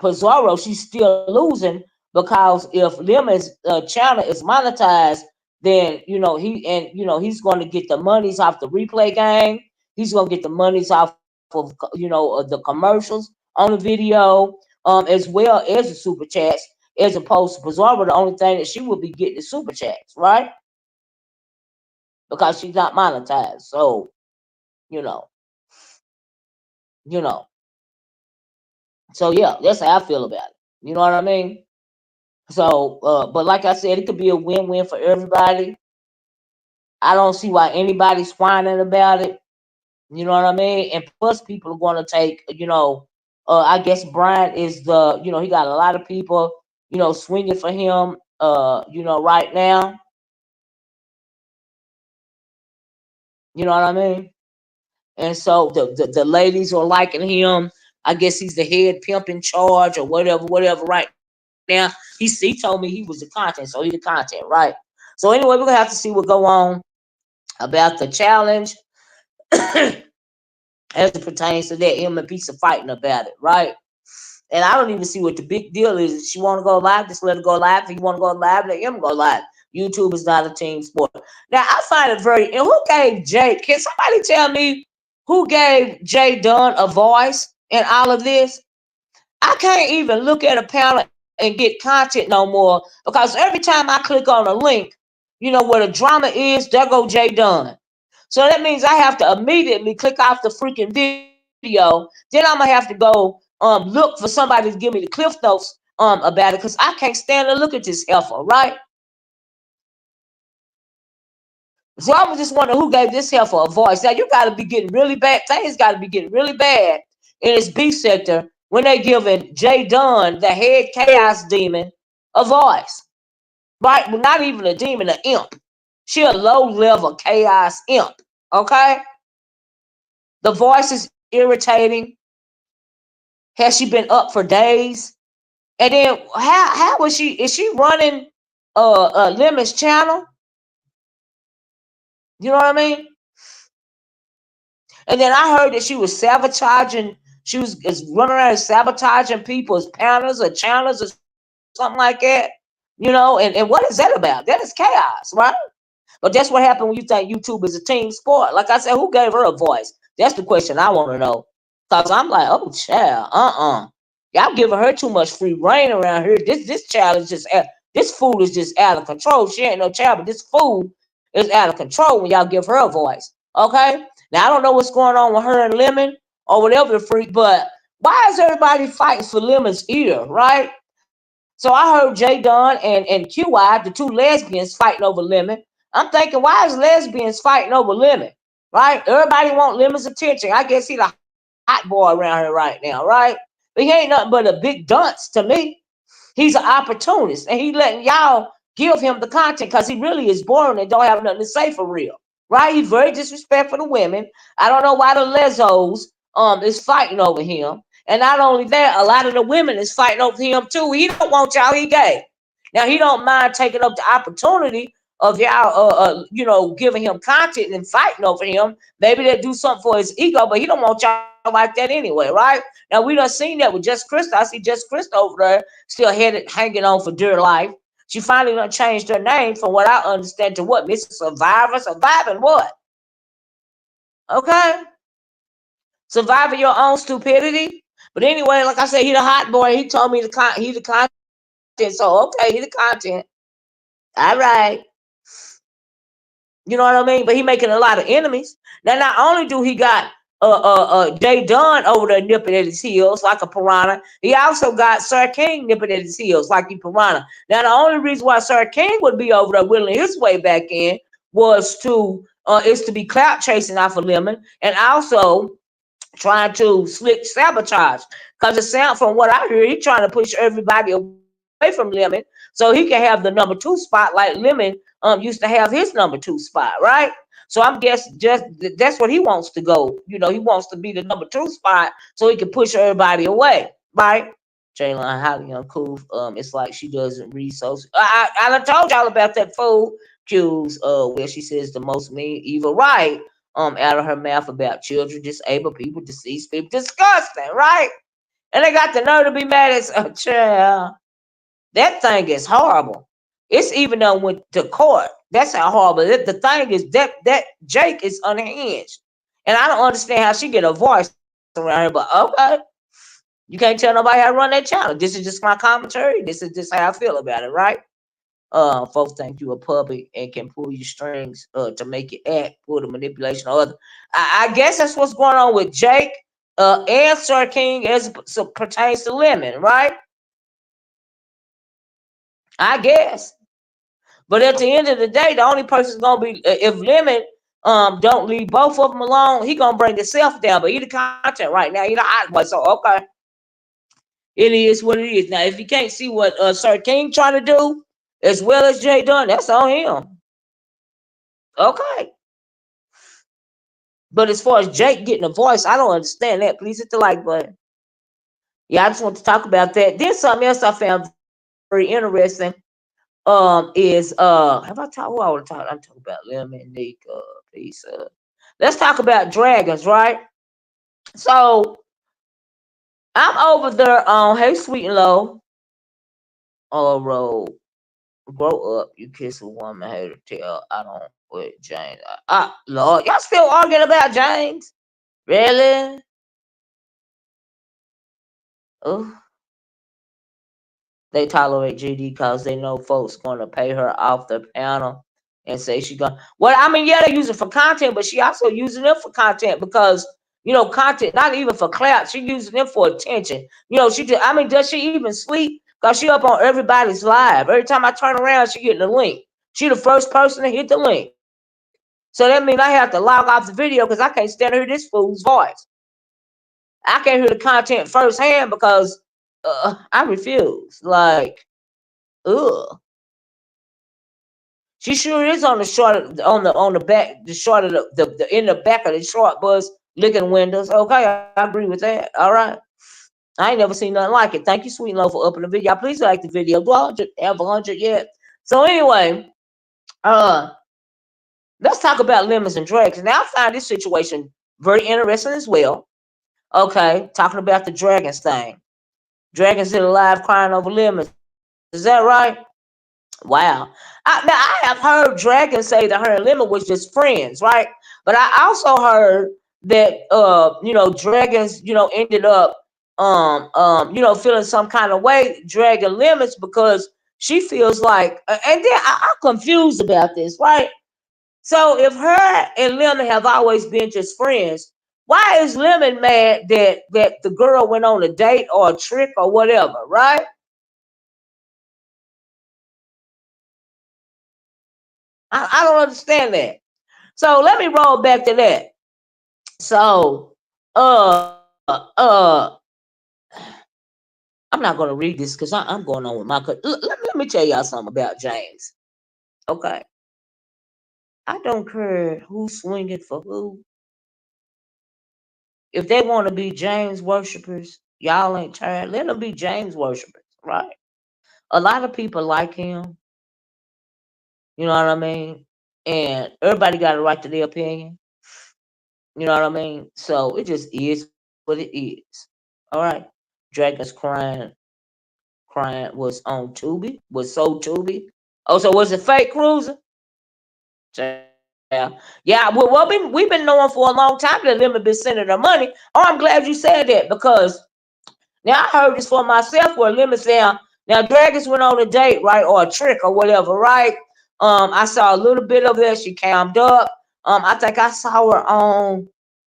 Pizarro, she's still losing because if Lemon's channel is monetized, then he's going to get the monies off the replay gang. He's going to get the monies off of the commercials on the video, as well as the super chats, as opposed to Pizarro. The only thing that she would be getting is super chats, right? Because she's not monetized. So you know, you know. So yeah, that's how I feel about it. You know what I mean? So, but like I said, it could be a win-win for everybody. I don't see why anybody's whining about it. You know what I mean? And plus, people are going to take, I guess Brian is he got a lot of people, swinging for him, right now. You know what I mean? And so the ladies are liking him. I guess he's the head pimp in charge or whatever right now. He told me he was the content, so he the content, right? So anyway, we're gonna have to see what go on about the challenge as it pertains to that. Him and Pizza fighting about it, right? And I don't even see what the big deal is. If she want to go live, just let her go live. If you want to go live, let him go live. YouTube is not a team sport. Now, I find it very. And who gave Jay? Can somebody tell me who gave Jay Dunn a voice in all of this? I can't even look at a panel and get content no more because every time I click on a link, where the drama is, there go Jay Dunn. So that means I have to immediately click off the freaking video. Then I'm gonna have to go look for somebody to give me the cliff notes about it because I can't stand to look at this heifer, right? So I was just wondering who gave this heifer a voice. Now you got to be getting really bad. Things got to be getting really bad in this beef sector when they giving Jay Dunn, the head chaos demon, a voice. Right? Well, not even a demon, an imp. She a low level chaos imp. Okay? The voice is irritating. Has she been up for days? And then how was she? Is she running Lemon's channel? You know what I mean? And then I heard that she was sabotaging. She was running around sabotaging people's panels or channels or something like that. And what is that about? That is chaos, right? But that's what happened when you think YouTube is a team sport. Like I said, who gave her a voice? That's the question I want to know. Cause I'm like, oh child, y'all giving her too much free reign around here. This child is this food is just out of control. She ain't no child, but this food is out of control when y'all give her a voice. Okay? Now I don't know what's going on with her and Lemon or whatever the freak, but why is everybody fighting for Lemon's ear, right? So I heard J Don and QI, the two lesbians, fighting over Lemon. I'm thinking, why is lesbians fighting over Lemon? Right? Everybody want Lemon's attention. I guess he the hot boy around here right now, right? But he ain't nothing but a big dunce to me. He's an opportunist, and he letting y'all give him the content because he really is boring and don't have nothing to say for real. Right? He's very disrespectful to women. I don't know why the lesos is fighting over him. And not only that, a lot of the women is fighting over him too. He don't want y'all, he gay. Now he don't mind taking up the opportunity of y'all giving him content and fighting over him. Maybe they do something for his ego, but he don't want y'all like that anyway, right? Now we done seen that with Just Krista. I see Just Krista over there still headed hanging on for dear life. She finally done changed her name from what I understand to what? Mrs. Survivor? Surviving what? Okay? Surviving your own stupidity. But anyway, like I said, he the hot boy. He told me he the content. So okay, he the content. All right. You know what I mean? But he making a lot of enemies. Now, not only do he got Jay Dunn over there nipping at his heels like a piranha, he also got Sir King nipping at his heels like a piranha. Now, the only reason why Sir King would be over there willing his way back in was to be clout chasing off of Lemon and also trying to slick sabotage. Because it sound from what I hear, he trying to push everybody away from Lemon so he can have the number two spot like Lemon used to have his number two spot, right? So I'm guessing just that's what he wants to go. He wants to be the number two spot so he can push everybody away, right? Jalen highly uncool. It's like she doesn't read social. I done told y'all about that fool cues where she says the most mean evil right out of her mouth about children, disabled people, deceased people. Disgusting, right? And they got the nerve to be mad at a child. That thing is horrible. It's even done went to court. That's how horrible. The thing is that Jake is unhinged, and I don't understand how she get a voice around here. But okay, you can't tell nobody how to run that channel. This is just my commentary. This is just how I feel about it, right? Folks think you a puppet and can pull your strings to make it act, pull the manipulation or other. I guess that's what's going on with Jake and Sir King as pertains to Lemon, right? I guess. But at the end of the day, the only person's gonna be if Lemon don't leave both of them alone, he gonna bring himself down. But he the content right now, he the hot boy. So okay, it is what it is. Now, if you can't see what Sir King trying to do, as well as Jay Dunn, that's on him. Okay. But as far as Jake getting a voice, I don't understand that. Please hit the like button. Yeah, I just want to talk about that. Then something else I found very interesting. Is have I talked? Who I want to talk? I'm talking about Lemon, Nyca, piece. Let's talk about Draggons, right? So I'm over there on Hey Sweet and Low road. Grow up, you kiss a woman, hate her tell. I don't with James. Lord, y'all still arguing about James? Really? Oh, they tolerate GD because they know folks gonna pay her off the panel and say she gonna. Well, I mean, yeah, they use it for content, but she also using them for content because content, not even for clout. She using them for attention. She just. I mean, does she even sleep? Cause she up on everybody's live. Every time I turn around, she getting the link. She the first person to hit the link. So that means I have to log off the video because I can't stand to hear this fool's voice. I can't hear the content firsthand because I refuse. Like, ugh. She sure is on the short on the back, the short of the in the back of the short bus licking windows. Okay, I agree with that. All right. I ain't never seen nothing like it. Thank you, Sweet Love, for upping the video. Please like the video. Do I have 100 yet? So anyway, uh, let's talk about lemons and Dragons. Now I find this situation very interesting as well. Okay, talking about the Dragons thing. Dragons in the live crying over lemons. Is that right? Wow. Now I have heard Dragon say that her and Lemon was just friends, right? But I also heard that Dragons, ended up feeling some kind of way, Dragon Lemons, because she feels like and then I'm confused about this, right? So if her and Lemon have always been just friends, why is Lemon mad that the girl went on a date or a trick or whatever, right? I don't understand that. So let me roll back to that. So, I'm not going to read this because I'm going on with my. Let me tell y'all something about James. Okay, I don't care who's swinging for who. If they want to be James worshipers, y'all ain't tired. Let them be James worshipers, right? A lot of people like him. You know what I mean? And everybody got a right to their opinion. You know what I mean? So it just is what it is. All right. Dragons crying was on Tubi, was sold Tubi. Oh, so was it fake cruiser? Yeah. Yeah, well we've been knowing for a long time that them have been sending their money. Oh, I'm glad you said that because now I heard this for myself where Lemon saying now Dragons went on a date, right? Or a trick or whatever, right? I saw a little bit of it. She cammed up. I think I saw her on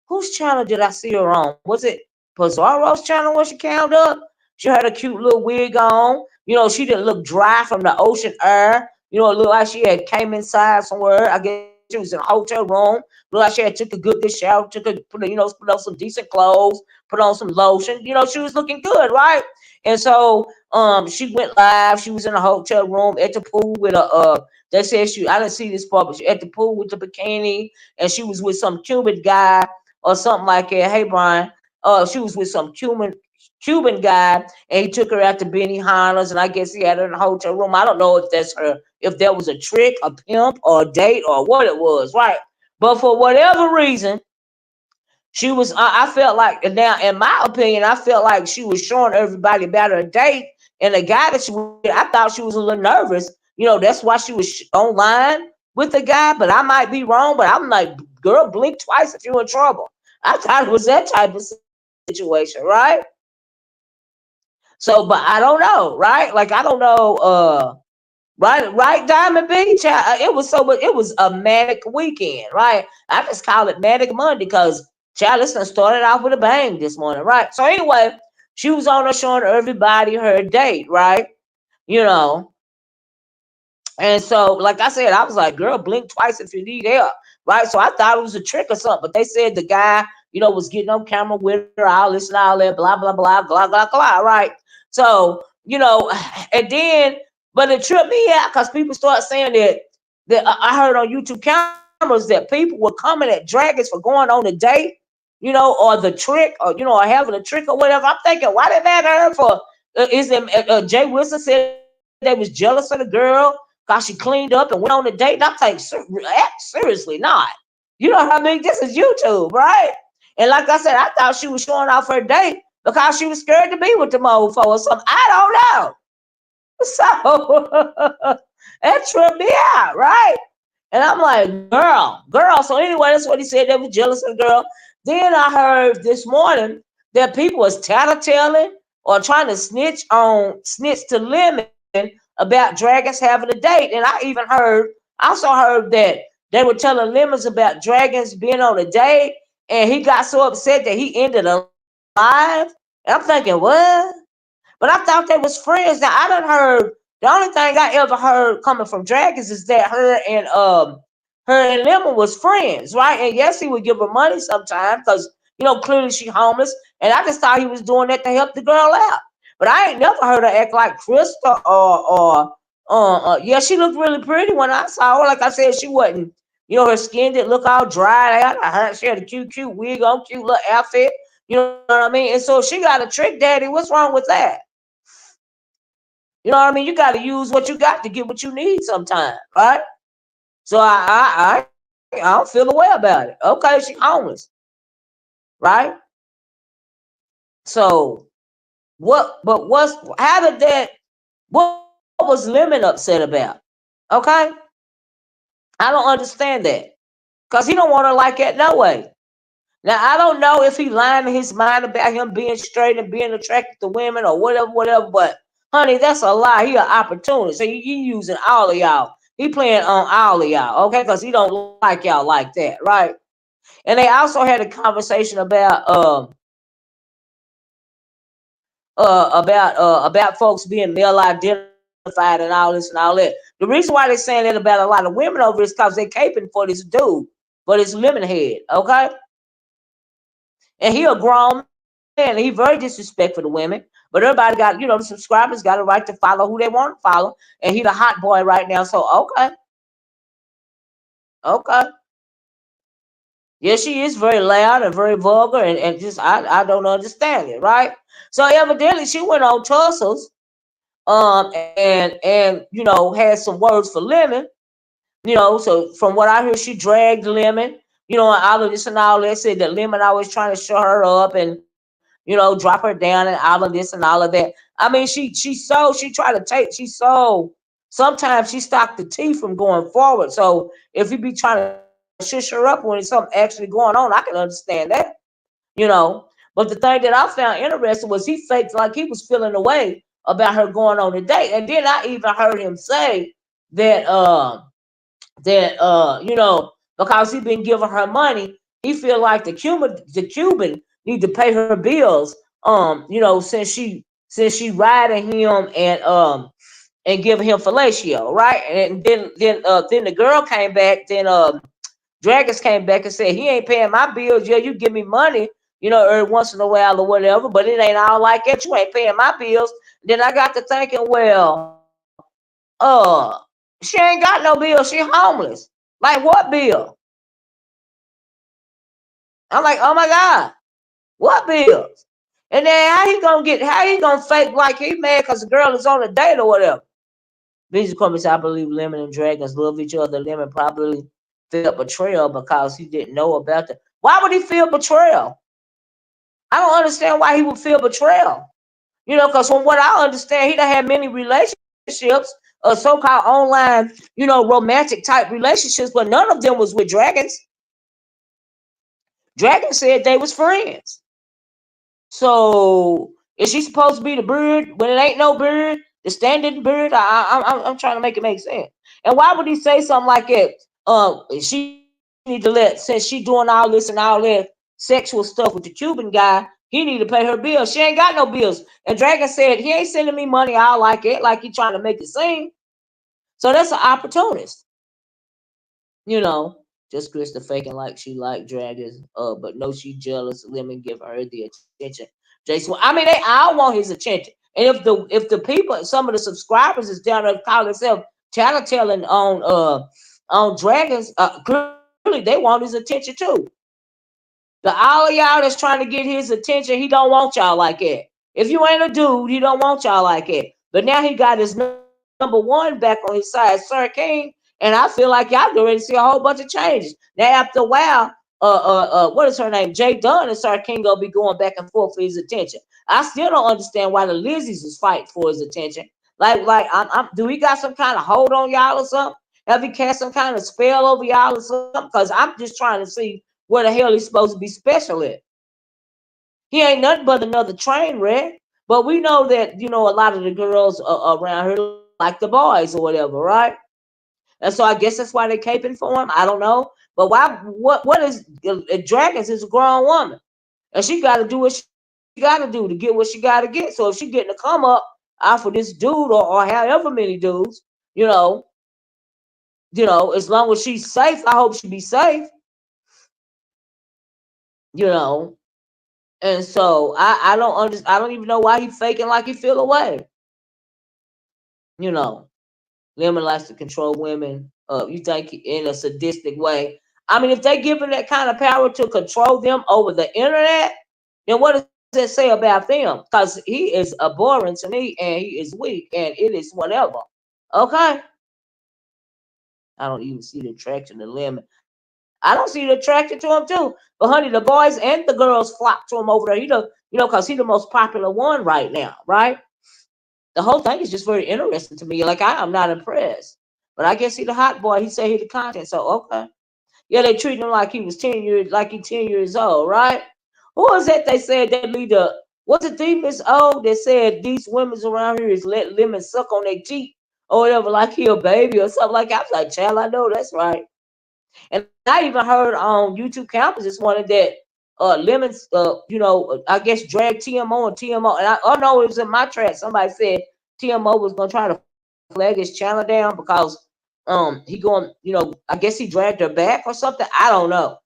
whose channel did I see her on? Was it Pizarro's channel when she cammed up? She had a cute little wig on. She didn't look dry from the ocean air. It looked like she had came inside somewhere. I guess she was in a hotel room. Looked like she had took a good shower, put on some decent clothes, put on some lotion. She was looking good, right? And so she went live. She was in a hotel room at the pool with a they said I didn't see this part, but she at the pool with the bikini, and she was with some Cuban guy or something like that. Hey Brian, she was with some Cuban guy, and he took her out to Benihana's, and I guess he had her in a hotel room. I don't know if that's her, if that was a trick, a pimp, or a date, or what it was, right? But for whatever reason, she was. I felt like now, in my opinion, I felt like she was showing everybody about her date, and the guy that she was. I thought she was a little nervous. That's why she was online with the guy. But I might be wrong. But I'm like, girl, blink twice if you're in trouble. I thought it was that type of situation, right? So, but I don't know, right? Like I don't know. Right, Diamond Beach. It was so, but it was a manic weekend, right? I just call it Manic Monday because child, this done started off with a bang this morning, right? So anyway, she was on her showing everybody her date, right? You know, And so, like I said, I was like, girl, blink twice if you need help. Right. So I thought it was a trick or something. But they said the guy, was getting on camera with her, all this and all that, blah, blah, blah, blah, blah, blah. Right. So, and then, but it tripped me out because people start saying that I heard on YouTube cameras that people were coming at Draggons for going on a date, or the trick, or having a trick or whatever. I'm thinking, why did that her for? Is it Jay Wilson said they was jealous of the girl because she cleaned up and went on a date? And I'm like, seriously, not. You know what I mean? This is YouTube, right? And like I said, I thought she was showing off her date because she was scared to be with the mofo or something. I don't know. So that tripped me out, right? And I'm like, girl. So anyway, that's what he said. They were jealous of the girl. Then I heard this morning that people was tattletaling or trying to snitch to Lemon about Dragons having a date. And I also heard that they were telling Lemons about Dragons being on a date, and he got so upset that he ended a live. And I'm thinking, what? But I thought they was friends. Now I done heard the only thing I ever heard coming from Dragons is that her and Lemon was friends, right? And yes, he would give her money sometimes because clearly she homeless. And I just thought he was doing that to help the girl out. But I ain't never heard her act like Krista or yeah, she looked really pretty when I saw her. Like I said, she wasn't, her skin didn't look all dried out. She had a cute wig on, cute little outfit. You know what I mean? And so she got a trick daddy. What's wrong with that? You know what I mean? You got to use what you got to get what you need sometimes, right? So I don't feel a way about it. Okay, she homeless, right? So what? But what's how did that? What was Lemon upset about? Okay, I don't understand that because he don't want her like that no way. Now I don't know if he lying in his mind about him being straight and being attracted to women or whatever. But honey, that's a lie. He an opportunist. So he using all of y'all. He playing on all of y'all, okay? Because he don't like y'all like that, right? And they also had a conversation about folks being male identified and all this and all that. The reason why they're saying that about a lot of women over is because they caping for this dude, for this lemon head, okay? And he a grown man. And he very disrespectful to women. But everybody got, the subscribers got a right to follow who they want to follow. And he the hot boy right now. So okay. Yeah, she is very loud and very vulgar and just I don't understand it, right? So evidently she went on tussles, and had some words for Lemon. So from what I hear, she dragged Lemon, and all of this and all that, said that Lemon always trying to show her up and drop her down and all of this and all of that. I mean, she tried to take sometimes she stopped the tea from going forward. So if you be trying to shush her up when it's something actually going on, I can understand that, you know. But the thing that I found interesting was he faked like he was feeling away about her going on a date. And then I even heard him say that because he been giving her money, he feel like the Cuban need to pay her bills. Since she riding him and giving him fellatio, right? And then the girl came back. Then Draggons came back and said he ain't paying my bills. Yeah, you give me money, every once in a while or whatever, but it ain't all like that. You ain't paying my bills. Then I got to thinking, well, she ain't got no bill. She homeless. Like what bill? I'm like, oh my God, what bills? And then how he gonna fake like he mad because the girl is on a date or whatever? Busy comments, I believe Lemon and Dragons love each other. Lemon probably felt betrayal because he didn't know about the. Why would he feel betrayal? I don't understand why he would feel betrayal. Because from what I understand, he done had many relationships, so-called online, romantic type relationships, but none of them was with Dragons. Dragons said they was friends. So is she supposed to be the bird when it ain't no bird? The standing bird? I'm trying to make it make sense. And why would he say something like that? She need to since she doing all this and all that sexual stuff with the Cuban guy, he need to pay her bills. She ain't got no bills. And Dragon said he ain't sending me money. I like it, like he trying to make it seem. So that's an opportunist, you know. Just Krista faking like she like dragons, but no, she jealous. Lemon give her the attention. Jason, I mean, they all want his attention. And if the people, some of the subscribers is down there calling themselves tattletelling on dragons, clearly they want his attention too. The all of y'all that's trying to get his attention, he don't want y'all like that. If you ain't a dude, he don't want y'all like that. But now he got his number one back on his side, Sir King, and I feel like y'all get ready to see a whole bunch of changes. Now after a while, what is her name? Jay Dunn and Sir King gonna be going back and forth for his attention. I still don't understand why the Lizzies is fighting for his attention. Do he got some kind of hold on y'all or something? Have he cast some kind of spell over y'all or something? Because I'm just trying to see where the hell he's supposed to be special at. He ain't nothing but another train wreck. But we know that, a lot of the girls around here like the boys or whatever, right? And so I guess that's why they caping for him. I don't know. But why? What is Dragons is a grown woman, and she got to do what she got to do to get what she got to get. So if she getting to come up off of this dude or however many dudes, you know, as long as she's safe, I hope she be safe. You know, and so I don't understand. I don't even know why he faking like he feel away. You know, Lemon likes to control women. You think in a sadistic way? I mean, if they give him that kind of power to control them over the internet, then what does that say about them? Because he is abhorrent to me, and he is weak, and it is whatever. Okay, I don't even see the attraction to Lemon. I don't see the attraction to him too. But honey, the boys and the girls flock to him over there. Because he the most popular one right now, right? The whole thing is just very interesting to me. Like I am not impressed. But I guess he the hot boy. He said he the content. So okay. Yeah, they treat him like he was 10 years, like he 10 years old, right? Who was that they said that leader? Was it Deepest old that said these women's around here is let lemon suck on their teeth or whatever, like he a baby or something like that? I was like, child, I know that's right. And I even heard on YouTube campus this morning that Lemons, I guess drag TMO and TMO. And oh no, it was in my track. Somebody said TMO was gonna try to flag his channel down because he going, I guess he dragged her back or something. I don't know.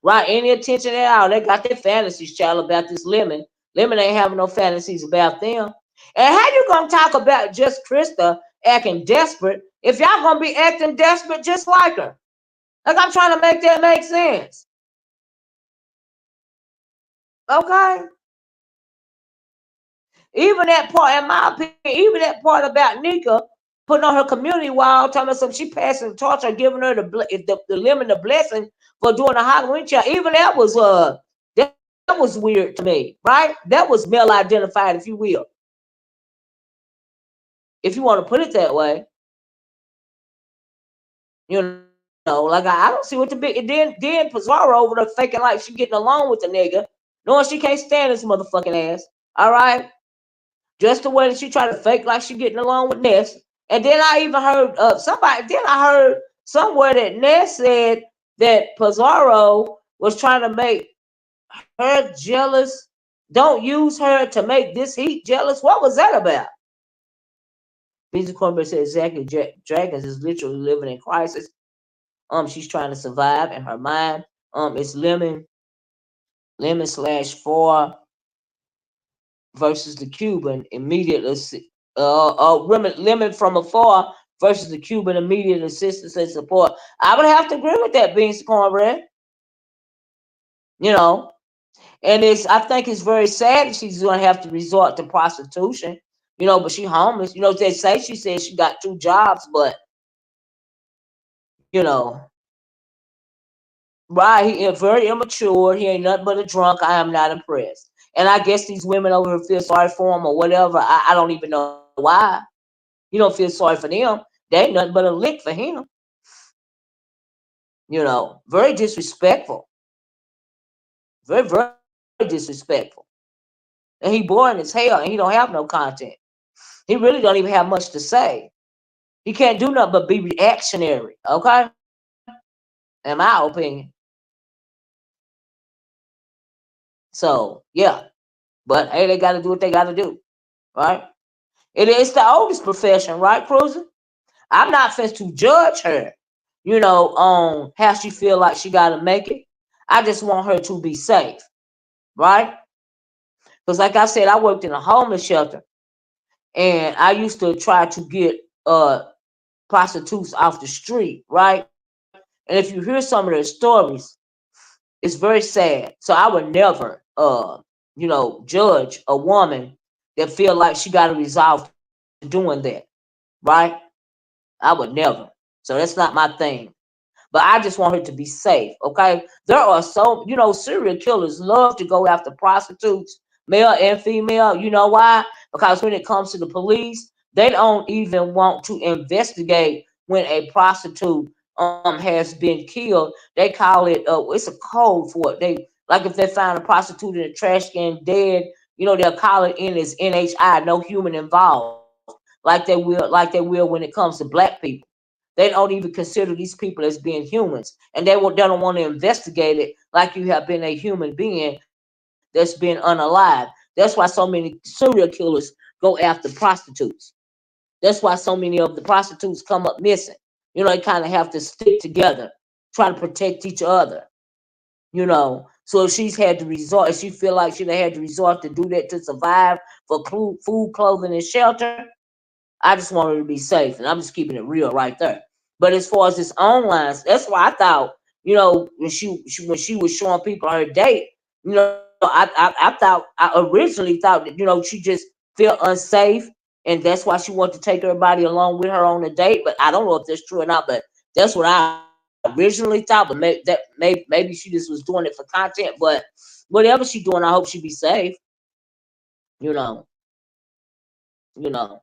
Right? Any attention at all. They got their fantasies, child, about this lemon. Lemon ain't having no fantasies about them. And how you gonna talk about just Krista acting desperate if y'all gonna be acting desperate just like her? Like I'm trying to make that make sense. Okay. Even that part, in my opinion, even that part about Nyca putting on her community wall, telling us some she passing the torch or giving her the lemon the blessing for doing a Halloween child. Even that was weird to me, right? That was male identified, if you will, if you want to put it that way. Like I don't see what the big. And then Pizarro over there faking like she getting along with the nigga, knowing she can't stand his motherfucking ass. All right. Just the way that she tried to fake like she getting along with Ness. And then I even heard somebody. Then I heard somewhere that Ness said that Pizarro was trying to make her jealous. Don't use her to make this heat jealous. What was that about? Beasley Cornbread said exactly. Dragons is literally living in crisis. She's trying to survive in her mind. It's lemon/4 versus the Cuban immediate lemon from afar versus the Cuban immediate assistance and support. I would have to agree with that, Beans Cornbread. You know, and I think it's very sad that she's going to have to resort to prostitution. But she homeless. They say she said she got 2 jobs, but you know, right? He is very immature. He ain't nothing but a drunk. I am not impressed. And I guess these women over here feel sorry for him or whatever. I don't even know why. You don't feel sorry for them. They ain't nothing but a lick for him. Very disrespectful. Very, very disrespectful. And he boring as hell and he don't have no content. He really don't even have much to say. He can't do nothing but be reactionary, okay? In my opinion. So, yeah. But hey, they got to do what they got to do, right? It is the oldest profession, right, Cruiser? I'm not fit to judge her, how she feel like she gotta make it. I just want her to be safe, right? Because like I said, I worked in a homeless shelter and I used to try to get prostitutes off the street, right? And if you hear some of their stories, it's very sad. So I would never judge a woman that feel like she got to resolve to doing that, right? I would never. So that's not my thing. But I just want her to be safe, okay? There are serial killers love to go after prostitutes, male and female. You know why? Because when it comes to the police, they don't even want to investigate when a prostitute has been killed. They call it it's a code for it. They like if they find a prostitute in a trash can dead, they'll call it in as NHI, no human involved, like they will when it comes to black people. They don't even consider these people as being humans, and they don't want to investigate it like you have been a human being that's been unalive. That's why so many serial killers go after prostitutes. That's why so many of the prostitutes come up missing. They kind of have to stick together, try to protect each other. So if she's had to resort, if she feel like she'd have had to resort to do that to survive for food, clothing, and shelter, I just want her to be safe, and I'm just keeping it real right there. But as far as this online, that's why I thought, when she was showing people her date, I originally thought that she just felt unsafe, and that's why she wanted to take everybody along with her on a date. But I don't know if that's true or not. But that's what I originally thought. But maybe she just was doing it for content. But whatever she doing, I hope she be safe. You know, you know.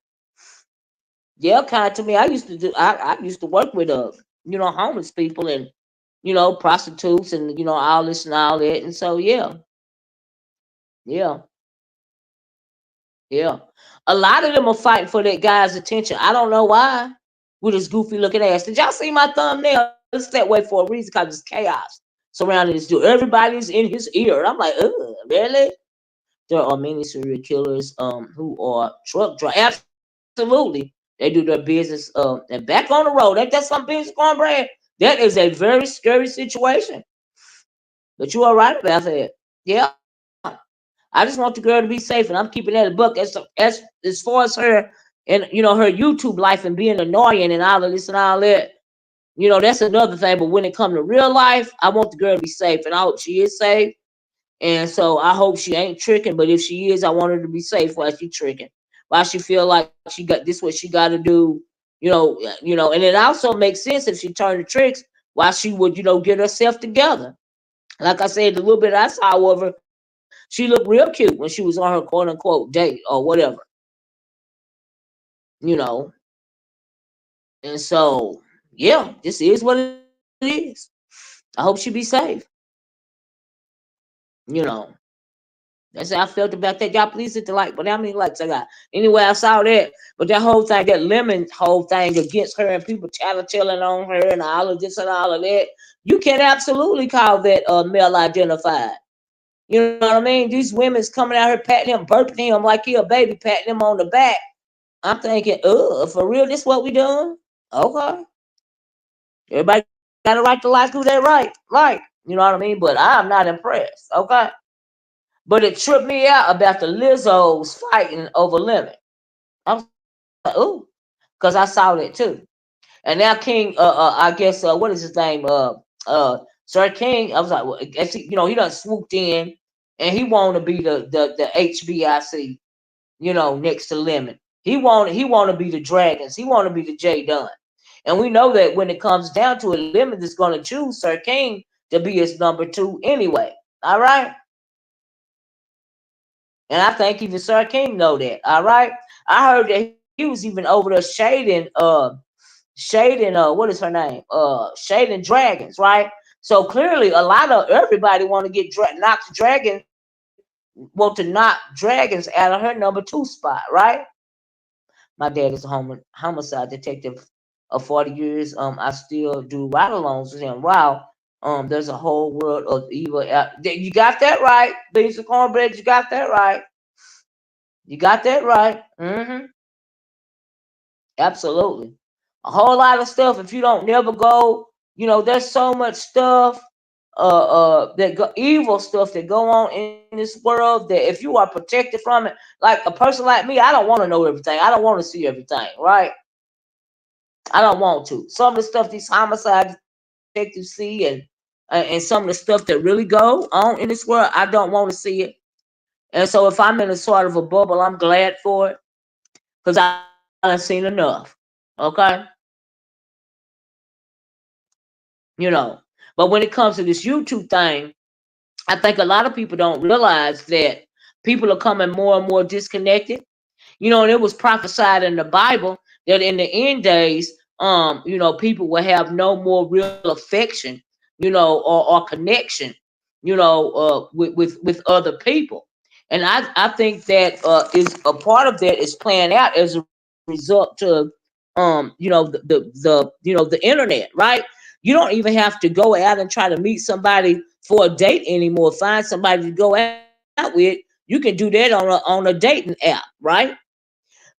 Yeah, kind of to me. I used to work with homeless people and prostitutes and all this and all that. And so yeah, yeah. A lot of them are fighting for that guy's attention. I don't know why. With his goofy looking ass. Did y'all see my thumbnail? It's that way for a reason because it's chaos surrounding this dude. Everybody's in his ear. And I'm like, really? There are many serial killers who are truck drivers. Absolutely. They do their business and back on the road. Ain't that some business cornbread? That is a very scary situation. But you are right about that. Yeah. I just want the girl to be safe, and I'm keeping that a book as far as her and her YouTube life and being annoying and all of this and all that. That's another thing. But when it comes to real life, I want the girl to be safe, and I hope she is safe. And so I hope she ain't tricking, but if she is, I want her to be safe while she tricking. While she feel like she got this what she gotta do, and it also makes sense if she turned the tricks while she would, get herself together. Like I said, the little bit I saw of her, she looked real cute when she was on her quote unquote date or whatever, you know. And so yeah, this is what it is. I hope she be safe. You know. That's how I felt about that. Y'all please hit the like. But how many likes I got? Anyway, I saw that. But that whole thing, that Lemon whole thing against her and people tattling on her and all of this and all of that, you can absolutely call that male identified. You know what I mean? These women's coming out here patting him, burping him like he a baby, patting him on the back. I'm thinking, for real, this what we doing? Okay. Everybody got a right to like who they like. You know what I mean? But I'm not impressed. Okay. But it tripped me out about the Lizzos fighting over Lemon. I was like, ooh, because I saw that too. And now King, I guess, what is his name? Sir King. I was like, well, I guess he done swooped in, and he want to be the HBIC, next to Lemon. He want to be the Dragons. He want to be the J Dunn. And we know that when it comes down to it, Lemon is going to choose Sir King to be his number two anyway. All right. And I think even Sir King know that. All right. I heard that he was even over there shading what is her name? Shading Dragons, right? So clearly a lot of everybody want to get want to knock Dragons out of her number two spot, right? My dad is a homicide detective of 40 years. I still do ride alongs with him. Wow. There's a whole world of evil out. You got that right, Beans and Cornbread. You got that right. You got that right. Absolutely. A whole lot of stuff. If you don't never go, there's so much stuff, evil stuff that go on in this world that if you are protected from it, like a person like me, I don't want to know everything. I don't want to see everything, right? I don't want to. Some of the stuff these homicide detectives see and some of the stuff that really go on in this world, I don't want to see it. And so if I'm in a sort of a bubble, I'm glad for it because I done seen enough. Okay, you know. But when it comes to this YouTube thing, I think a lot of people don't realize that people are coming more and more disconnected. And it was prophesied in the Bible that in the end days, people will have no more real affection, or connection, with other people. And I think that is a part of that is playing out as a result to the internet, right? You don't even have to go out and try to meet somebody for a date anymore. Find somebody to go out with. You can do that on a dating app, right?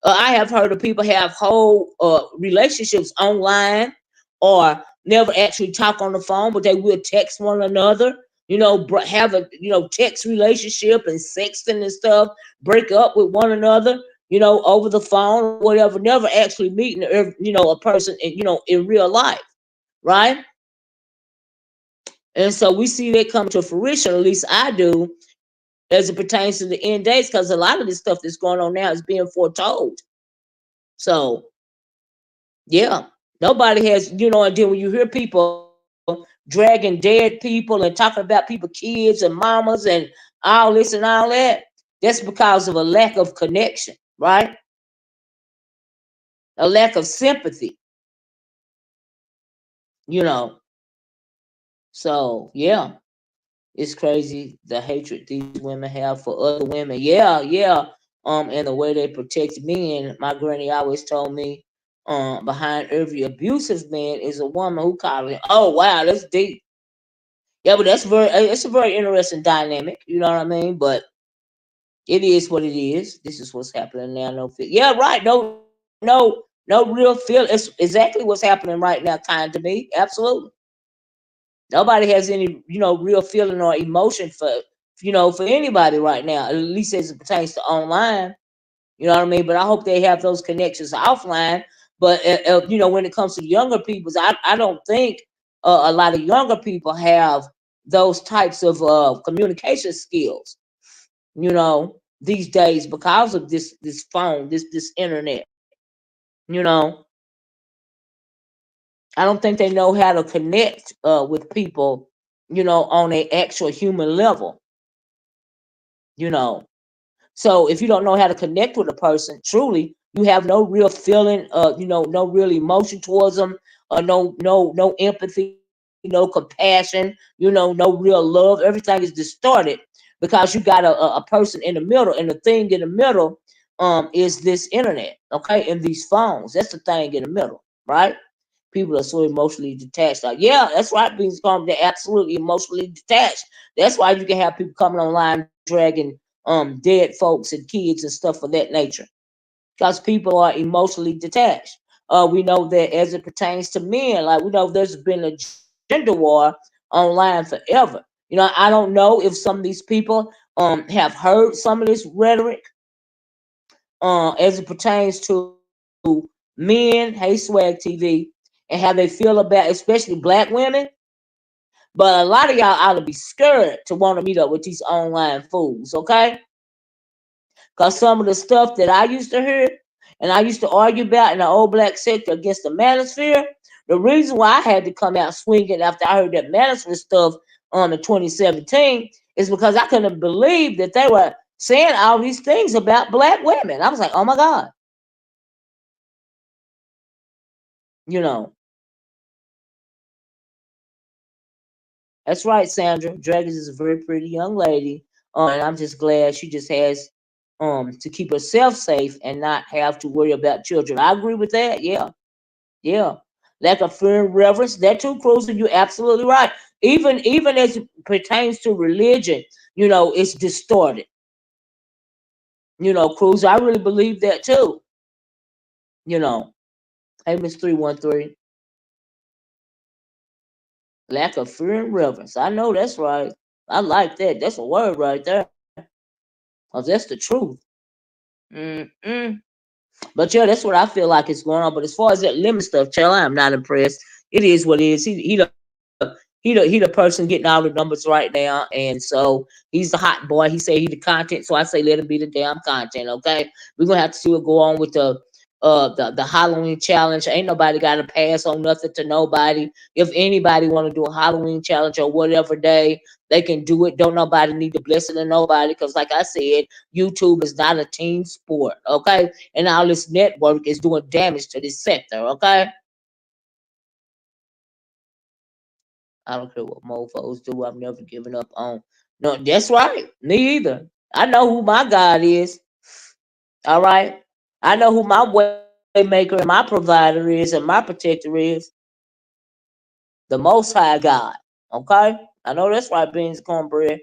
I have heard of people have whole relationships online or never actually talk on the phone, but they will text one another. Have a text relationship and sexting and stuff. Break up with one another. Over the phone or whatever. Never actually meeting a person in real life, right? And so we see that come to fruition. At least I do, as it pertains to the end days, because a lot of this stuff that's going on now is being foretold. So yeah, nobody has, and then when you hear people dragging dead people and talking about people kids and mamas and all this and all that, that's because of a lack of connection, right? A lack of sympathy, you know. So yeah, it's crazy the hatred these women have for other women. Yeah, yeah. And the way they protect men. My granny always told me, behind every abusive man is a woman who called him. Oh wow, that's deep. Yeah, but it's a very interesting dynamic. You know what I mean? But it is what it is. This is what's happening now. No feel. Yeah, right. No real feel. It's exactly what's happening right now. Kind to me. Absolutely. Nobody has any, real feeling or emotion for anybody right now. At least as it pertains to online. You know what I mean? But I hope they have those connections offline. But when it comes to younger people, I don't think a lot of younger people have those types of communication skills. These days because of this phone, this internet. You know, I don't think they know how to connect with people. On a actual human level. You know, So if you don't know how to connect with a person, truly, you have no real feeling, no real emotion towards them, no empathy, no compassion, no real love. Everything is distorted because you got a person in the middle, and the thing in the middle is this internet, okay, and these phones. That's the thing in the middle, right? People are so emotionally detached. Like, yeah, that's right, Beans Calm. They're absolutely emotionally detached. That's why you can have people coming online dragging dead folks and kids and stuff of that nature. Because people are emotionally detached. We know that as it pertains to men, like we know there's been a gender war online forever. I don't know if some of these people have heard some of this rhetoric as it pertains to men, hey swag TV, and how they feel about especially black women. But a lot of y'all ought to be scared to want to meet up with these online fools, okay? Because some of the stuff that I used to hear and I used to argue about in the old black sector against the manosphere, the reason why I had to come out swinging after I heard that manosphere stuff in 2017 is because I couldn't believe that they were saying all these things about black women. I was like, oh my God, you know. That's right, Sandra. Dragons is a very pretty young lady, and I'm just glad she just has to keep herself safe and not have to worry about children. I agree with that. Yeah, yeah. Lack of fear and reverence. That too, Cruiser. You're absolutely right. Even as it pertains to religion, it's distorted. Cruiser. I really believe that too. You know. Hey, Miss 313. Lack of fear and reverence. I know that's right. I like that. That's a word right there. Cause that's the truth. Mm-mm. But yeah, that's what I feel like is going on. But as far as that lemon stuff, child, I am not impressed. It is what it is. He the person getting all the numbers right now, and so he's the hot boy. He say he the content, so I say let him be the damn content. Okay, we're gonna have to see what go on with the Halloween challenge. Ain't nobody got to pass on nothing to nobody. If anybody want to do a Halloween challenge or whatever day, they can do it. Don't nobody need the blessing of nobody, because like I said, YouTube is not a team sport. Okay, and all this network is doing damage to this sector. Okay. I don't care what mofos do. I've never given up on. No, that's right. Me either. I know who my God is. All right. I know who my waymaker and my provider is and my protector is. The Most High God. Okay. I know that's right, beans and cornbread.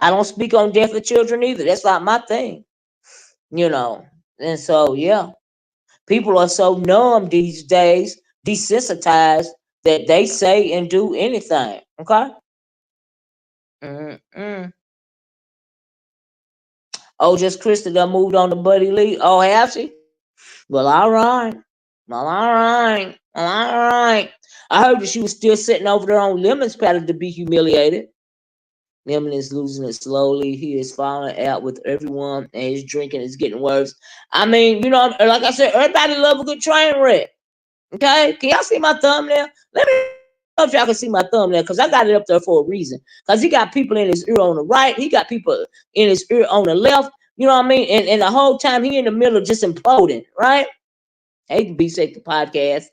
I don't speak on death of children either. That's not my thing. You know. And so yeah, people are so numb these days, desensitized, that they say and do anything. Okay. Mm-mm. Oh, just Krista done moved on to Buddy Lee. Oh, have she? Well, all right. Well, all right. Well, all right. I heard that she was still sitting over there on Lemon's paddle to be humiliated. Lemon is losing it slowly. He is falling out with everyone, and his drinking is getting worse. I mean, like I said, everybody love a good train wreck. Okay? Can y'all see my thumbnail? Let me know if y'all can see my thumbnail, because I got it up there for a reason. Because he got people in his ear on the right, he got people in his ear on the left. You know what I mean? And the whole time he in the middle just imploding, right? Hate to be sick the podcast.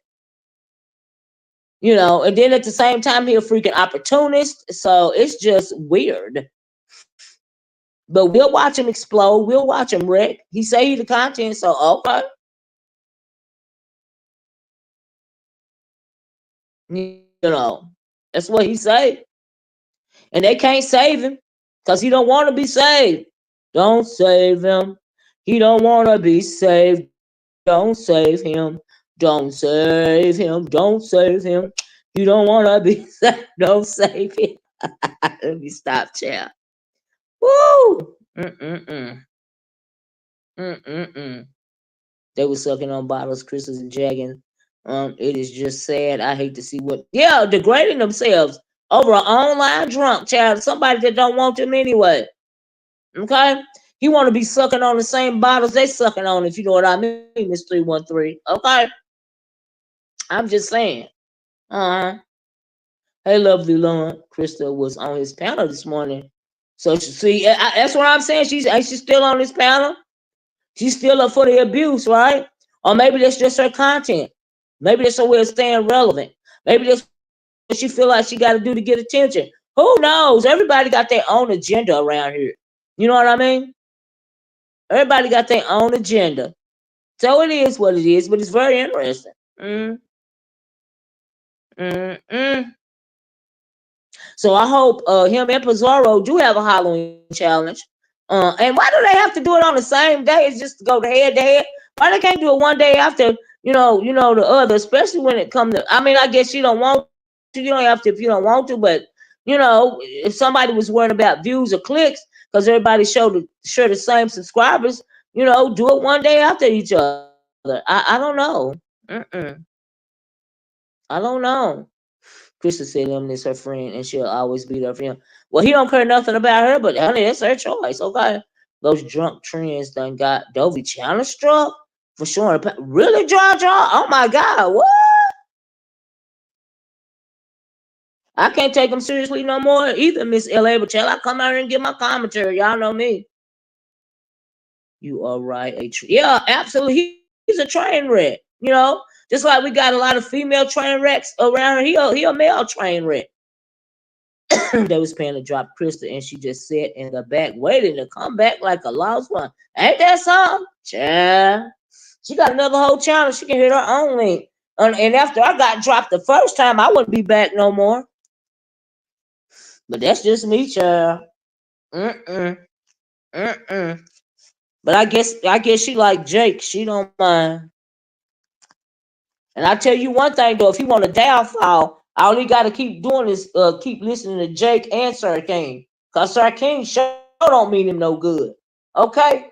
And then at the same time he a freaking opportunist. So it's just weird. But we'll watch him explode. We'll watch him wreck. He say he the content, so okay. That's what he say. And they can't save him because he don't want to be saved. Don't save him. He don't want to be saved. Don't save him. Don't save him. Don't save him. You don't want to be saved. Don't save him. Let me stop, child. Woo! Mm-mm-mm. Mm-mm-mm. They were sucking on bottles, crystals, and jagging. It is just sad. I hate to see degrading themselves over an online drunk child, somebody that don't want them anyway. Okay? He want to be sucking on the same bottles they sucking on, if you know what I mean, Miss 313. Okay? I'm just saying. Uh-huh. Hey, lovely Lauren. Krista was on his panel this morning. So see, that's what I'm saying. She's still on this panel. She's still up for the abuse, right? Or maybe that's just her content. Maybe that's her way of staying relevant. Maybe that's what she feel like she got to do to get attention. Who knows? Everybody got their own agenda around here. You know what I mean? Everybody got their own agenda. So it is what it is, but it's very interesting. Mm, mm. So I hope him and Pizarro do have a Halloween challenge. And why do they have to do it on the same day? It's just to go to head. Why they can't do it one day after, the other, especially when it comes to, I mean, I guess you don't want to, you don't have to if you don't want to, but if somebody was worried about views or clicks, because everybody share the same subscribers, do it one day after each other. I don't know. Mm-mm. I don't know. Krista said Lemon is her friend and she'll always be there for him. Well, he don't care nothing about her, but honey, that's her choice. Okay. Those drunk trends done got Dovey challenge struck for sure. Really, Georgia? Oh my God. What? I can't take him seriously no more either, Miss LA. But shall I come out here and give my commentary? Y'all know me. You are right. Yeah, absolutely. He's a train wreck. Just like we got a lot of female train wrecks around here. He a male train wreck. They was paying to drop Krista, and she just sat in the back waiting to come back like a lost one. Ain't that something? Child. She got another whole channel. She can hit her own link. And after I got dropped the first time, I wouldn't be back no more. But that's just me, child. Mm-mm. Mm-mm. But I guess she like Jake. She don't mind. And I tell you one thing though, if he want a downfall, all he got to keep doing is keep listening to Jake and Sir King, cause Sir King sure don't mean him no good. Okay,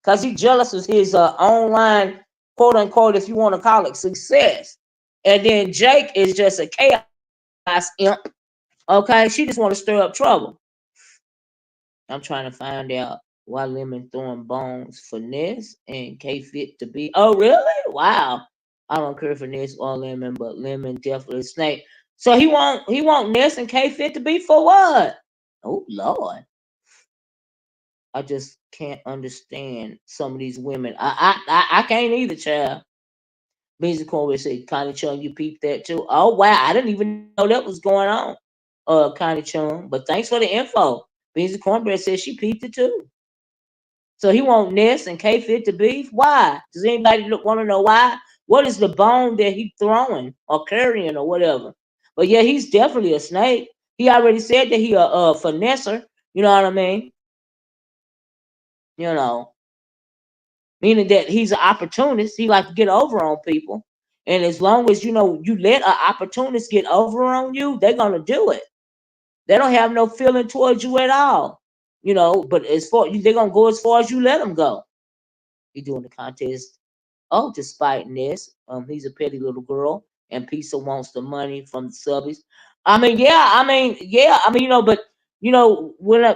cause he jealous of his online quote unquote, if you want to call it, success. And then Jake is just a chaos imp. Okay, she just want to stir up trouble. I'm trying to find out why Lemon throwing bones for Ness and K Fit to be. Oh, really? Wow. I don't care for Ness or Lemon, but Lemon definitely snake. So he want Ness and K Fit to be for what? Oh Lord, I just can't understand some of these women. I can't either, child. Beans and Cornbread said, Connie Chung, you peeped that too. Oh wow, I didn't even know that was going on. Connie Chung. But thanks for the info. Beans and Cornbread said she peeped it too. So he want Ness and K Fit to beef. Why? Does anybody want to know why? What is the bone that he throwing or carrying or whatever? But yeah, he's definitely a snake. He already said that he a finesser. You know what I mean? You know, meaning that he's an opportunist. He like to get over on people. And as long as you let an opportunist get over on you, they're gonna do it. They don't have no feeling towards you at all. But they're gonna go as far as you let them go. He doing the contest. Oh, despite this, he's a petty little girl, and Pizza wants the money from the subbies. But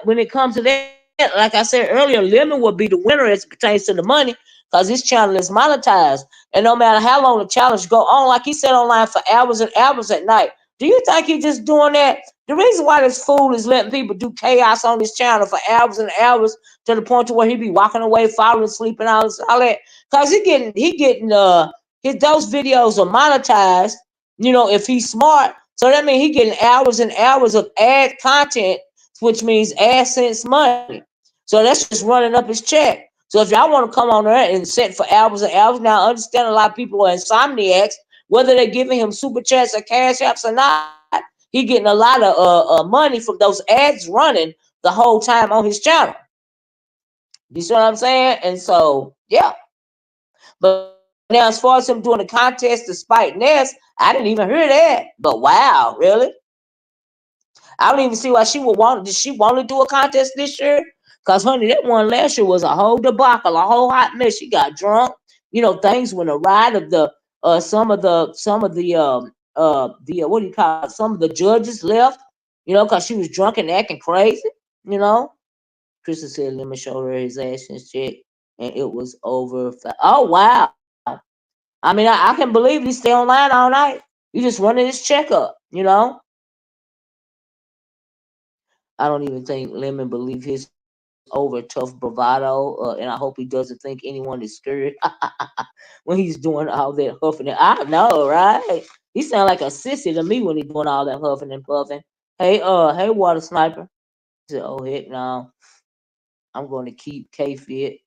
when it comes to that, like I said earlier, Lemon will be the winner as it pertains to the money, because his channel is monetized, and no matter how long the challenge go on, like he said online for hours and hours at night. Do you think he's just doing that? The reason why this fool is letting people do chaos on this channel for hours and hours to the point to where he be walking away, falling asleep, and all that, cause he getting his those videos are monetized. If he's smart, so that means he getting hours and hours of ad content, which means AdSense money. So that's just running up his check. So if y'all want to come on there and sit for hours and hours, now I understand a lot of people are insomniacs, whether they're giving him super chats or cash apps or not. He getting a lot of money from those ads running the whole time on his channel. You see what I'm saying? And so yeah. But now, as far as him doing the contest despite Ness, I didn't even hear that. But wow, really? I don't even see why she would want. Did she want to do a contest this year? Cause honey, that one last year was a whole debacle, a whole hot mess. She got drunk. Things went awry. Of the some of the what do you call it? Some of the judges left. Cause she was drunk and acting crazy. You know. Krista said, "Let me show her his actions check," and it was over. Oh wow! I mean, I can believe he stay online all night. You just running his checkup. I don't even think Lemon believe his over tough bravado, and I hope he doesn't think anyone is scared when he's doing all that huffing. I know, right? He sound like a sissy to me when he doing all that huffing and puffing. Hey, water sniper. He said, "Oh heck no, I'm going to keep K Fit.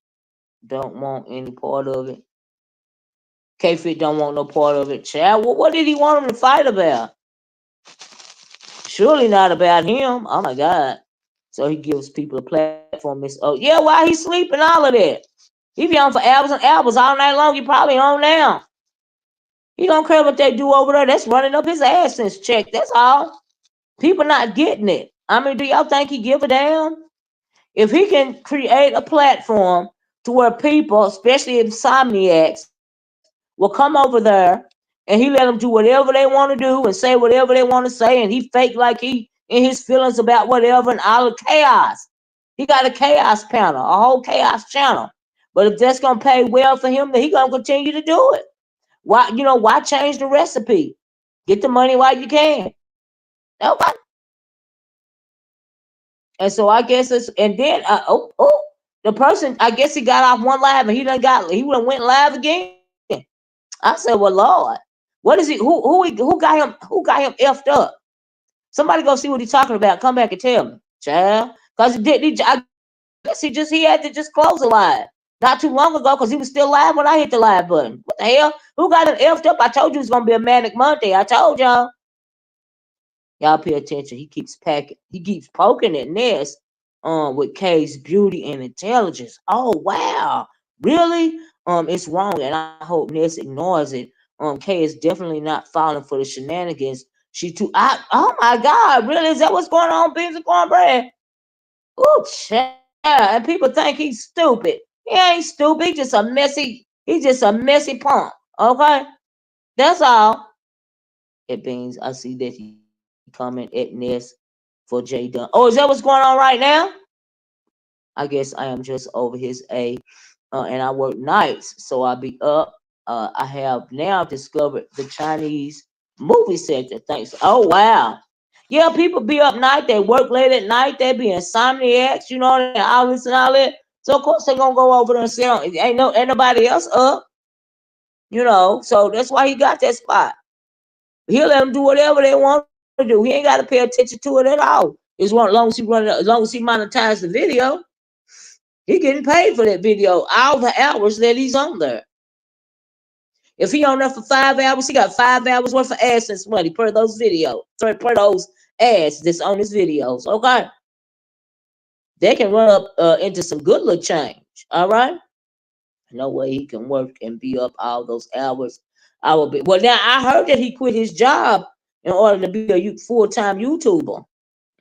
Don't want any part of it. K Fit don't want no part of it." Chad, what did he want him to fight about? Surely not about him. Oh my God. So he gives people a platform. Oh yeah, why he sleeping all of that? He be on for hours and hours all night long. He probably on now. He don't care what they do over there. That's running up his AdSense check. That's all. People not getting it. I mean, do y'all think he give a damn? If he can create a platform to where people, especially insomniacs, will come over there and he let them do whatever they want to do and say whatever they want to say, and he fake like he in his feelings about whatever and all the chaos. He got a chaos panel, a whole chaos channel. But if that's gonna pay well for him, then he gonna continue to do it. Why change the recipe? Get the money while you can. Okay. And so I guess it's and then the person, I guess he got off one live and he done went live again. I said, well, Lord, what is he? Who got him effed up? Somebody go see what he's talking about. Come back and tell me, child. Because I guess he had to just close the live not too long ago because he was still live when I hit the live button. What the hell? Who got him effed up? I told you it was gonna be a manic Monday. I told y'all. Y'all pay attention. He keeps poking at Ness with K's beauty and intelligence. Oh wow. Really? It's wrong, and I hope Ness ignores it. Kay is definitely not falling for the shenanigans. She too. Oh my God, really? Is that what's going on, beans and cornbread? Ooh, child. And people think he's stupid. He ain't stupid. He's just a messy punk. Okay, that's all. It beans. I see that he coming at Ness for J Dunn. Oh, is that what's going on right now? I guess I am just over his A, and I work nights, so I'll be up. I have now discovered the Chinese movie sector. Thanks. Oh wow, yeah, people be up night. They work late at night. They be insomniacs, and all this and all that. So of course they gonna go over there and sit on. Ain't nobody else up, So that's why he got that spot. He'll let them do whatever they want to do. He ain't got to pay attention to it at all. As long as he monetize the video, he getting paid for that video, all the hours that he's on there. If he on there for 5 hours, he got 5 hours worth of AdSense money per those videos, per those ads that's on his videos. Okay, they can run up into some good little change. All right, no way he can work and be up all those hours. I will be. Well, now I heard that he quit his job in order to be a full-time YouTuber.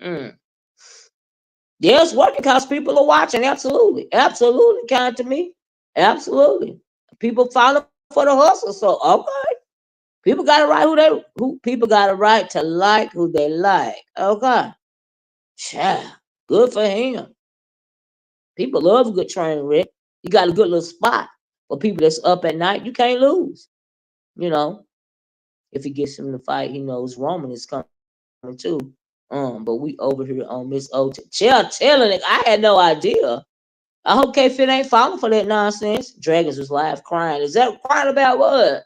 Mm. Yeah, it's working because people are watching. Absolutely, absolutely, kind to me. Absolutely, people follow for the hustle. So okay. People got a right who people got a right to like who they like. Okay. Child. Good for him. People love a good train wreck. You got a good little spot for people that's up at night. You can't lose. You know, if he gets him to fight, he knows Roman is coming too. But we over here on Miss O. Chill, telling it. I had no idea. I hope K Fit ain't falling for that nonsense. Draggons was live crying. Is that crying about what?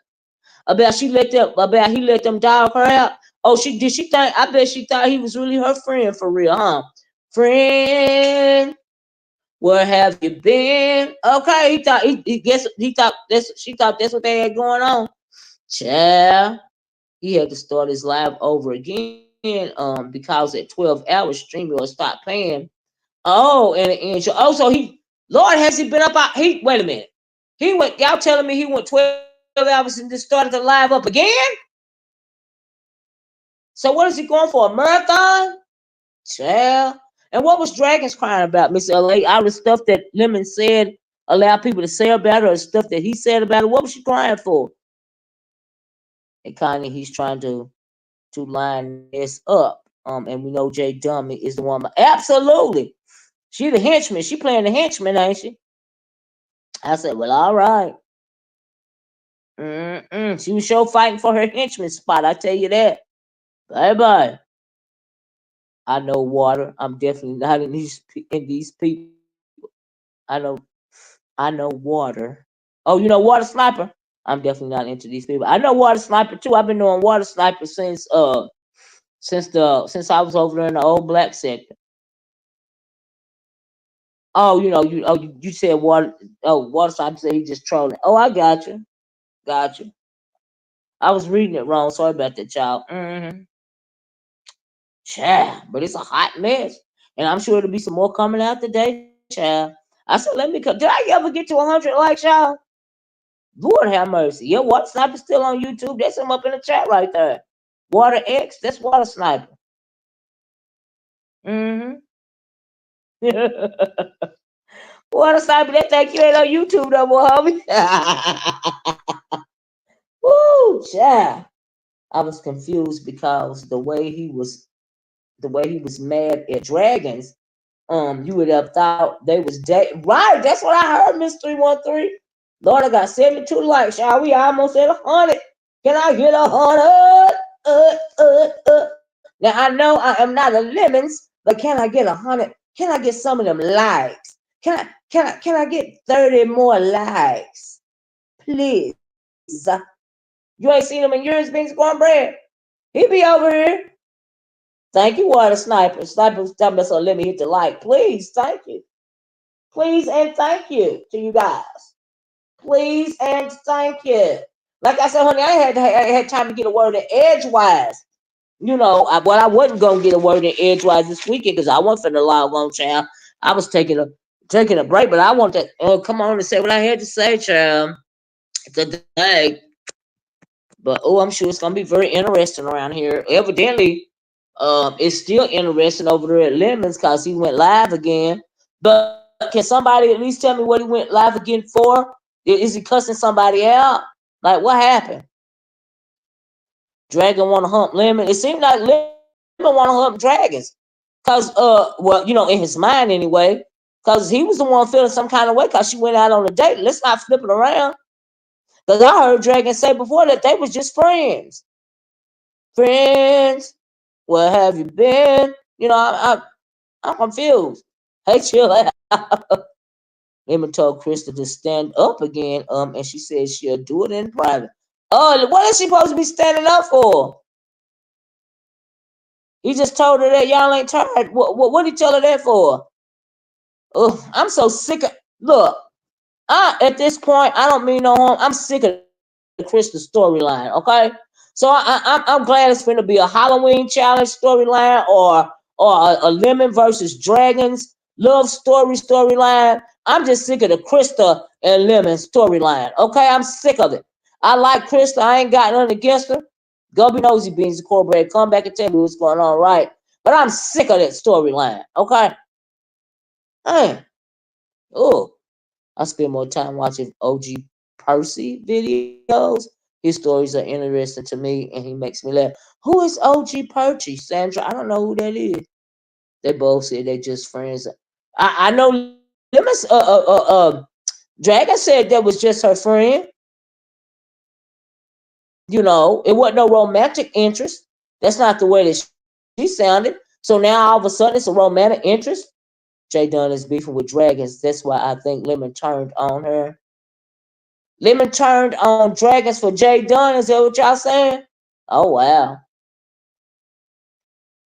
About he let them dog her out. Oh, she think I bet she thought he was really her friend for real, huh? Friend, where have you been? Okay, he thought she thought that's what they had going on. Child, he had to start his live over again, because at 12 hours streaming or stop paying. Oh, and oh, so Lord, has he been up out he wait a minute. Y'all telling me he went 12 hours and just started the live up again? So what is he going for? A marathon? Child. And what was Dragons crying about, Miss LA? All the stuff that Lemon said allowed people to say about her, the stuff that he said about her. What was she crying for? And kind of he's trying to line this up. And we know Jay Dummy is the one. Absolutely. She the henchman. She playing the henchman, ain't she? I said, well, all right. She was sure fighting for her henchman spot. I tell you that. Bye bye. I know water. I'm definitely not in these people. I know water. Oh, you know water sniper. I'm definitely not into these people. I know water sniper too. I've been doing water sniper since I was over there in the old black sector. Oh, you said water. Oh, water sniper said he just trolling. Oh, I got you. Got you. I was reading it wrong. Sorry about that, child. Child, but it's a hot mess. And I'm sure there'll be some more coming out today, child. I said, let me come. Did I ever get to 100 likes, y'all? Lord have mercy. Your water sniper still on YouTube. That's him up in the chat right there. Water X, that's water sniper. Mm-hmm. Water sniper, that think you ain't on YouTube no more, homie. Woo, child. I was confused because the way he was mad at Dragons, you would have thought they was right. That's what I heard, Miss 313. Lord, I got 72 likes, y'all. We almost at 100. Can I get 100? Now I know I am not a lemons, but can I get 100? Can I get some of them likes? Can I get 30 more likes? Please. You ain't seen him in years, Beans Cornbread. He be over here. Thank you, Water Sniper. Sniper was telling me, so let me hit the like. Please, thank you. Please and thank you to you guys. Please and thank you. Like I said, honey, I had time to get a word in edgewise. I wasn't gonna get a word in edgewise this weekend because I wasn't finna log on, child. I was taking a break, but I want to come on and say what I had to say, child, today. But oh, I'm sure it's gonna be very interesting around here. Evidently, it's still interesting over there at Lemons because he went live again. But can somebody at least tell me what he went live again for? Is he cussing somebody out? Like what happened? Dragon want to hump Lemon. It seemed like Lemon want to hump Dragons. Cause well, in his mind anyway. Cause he was the one feeling some kind of way cause she went out on a date. Let's not flip it around. Cause I heard Dragon say before that they was just friends. Friends, where have you been? I'm confused. Hey, chill out. Lemon told Krista to stand up again. And she said she'll do it in private. Oh, what is she supposed to be standing up for? He just told her that y'all ain't tired. What did he tell her that for? Ugh, I'm so sick of. Look, at this point, I don't mean no harm. I'm sick of the Krista storyline. Okay, so I'm glad it's going to be a Halloween challenge storyline or a Lemon versus Dragons love storyline. I'm just sick of the Krista and Lemon storyline. Okay, I'm sick of it. I like Krista. I ain't got nothing against her. Go be nosy beans incorporated. Come back and tell me what's going on, right? But I'm sick of that storyline. Okay, man. Oh, I spend more time watching OG Percy videos. His stories are interesting to me and he makes me laugh. Who is OG Percy, Sandra? I don't know who that is. They both said they just friends. I know Lemons, Dragon said that was just her friend. It wasn't no romantic interest. That's not the way that she sounded. So now all of a sudden it's a romantic interest. Jay Dunn is beefing with Dragons. That's why I think Lemon turned on her. Lemon turned on Dragons for Jay Dunn. Is that what y'all saying? Oh wow.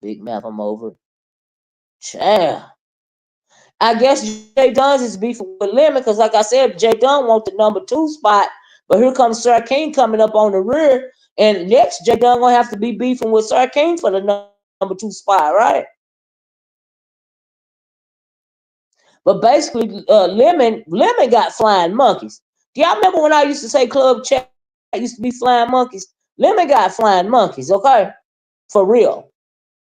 Big mouth, I'm over. Child. I guess Jay Dunn's is beefing with Lemon because, like I said, Jay Dunn wants the number 2 spot. But here comes Sir King coming up on the rear. And next, Jay Dunn going to have to be beefing with Sir King for the number 2 spot, right? But basically, Lemon got flying monkeys. Do y'all remember when I used to say Club Chat used to be flying monkeys? Lemon got flying monkeys, okay? For real.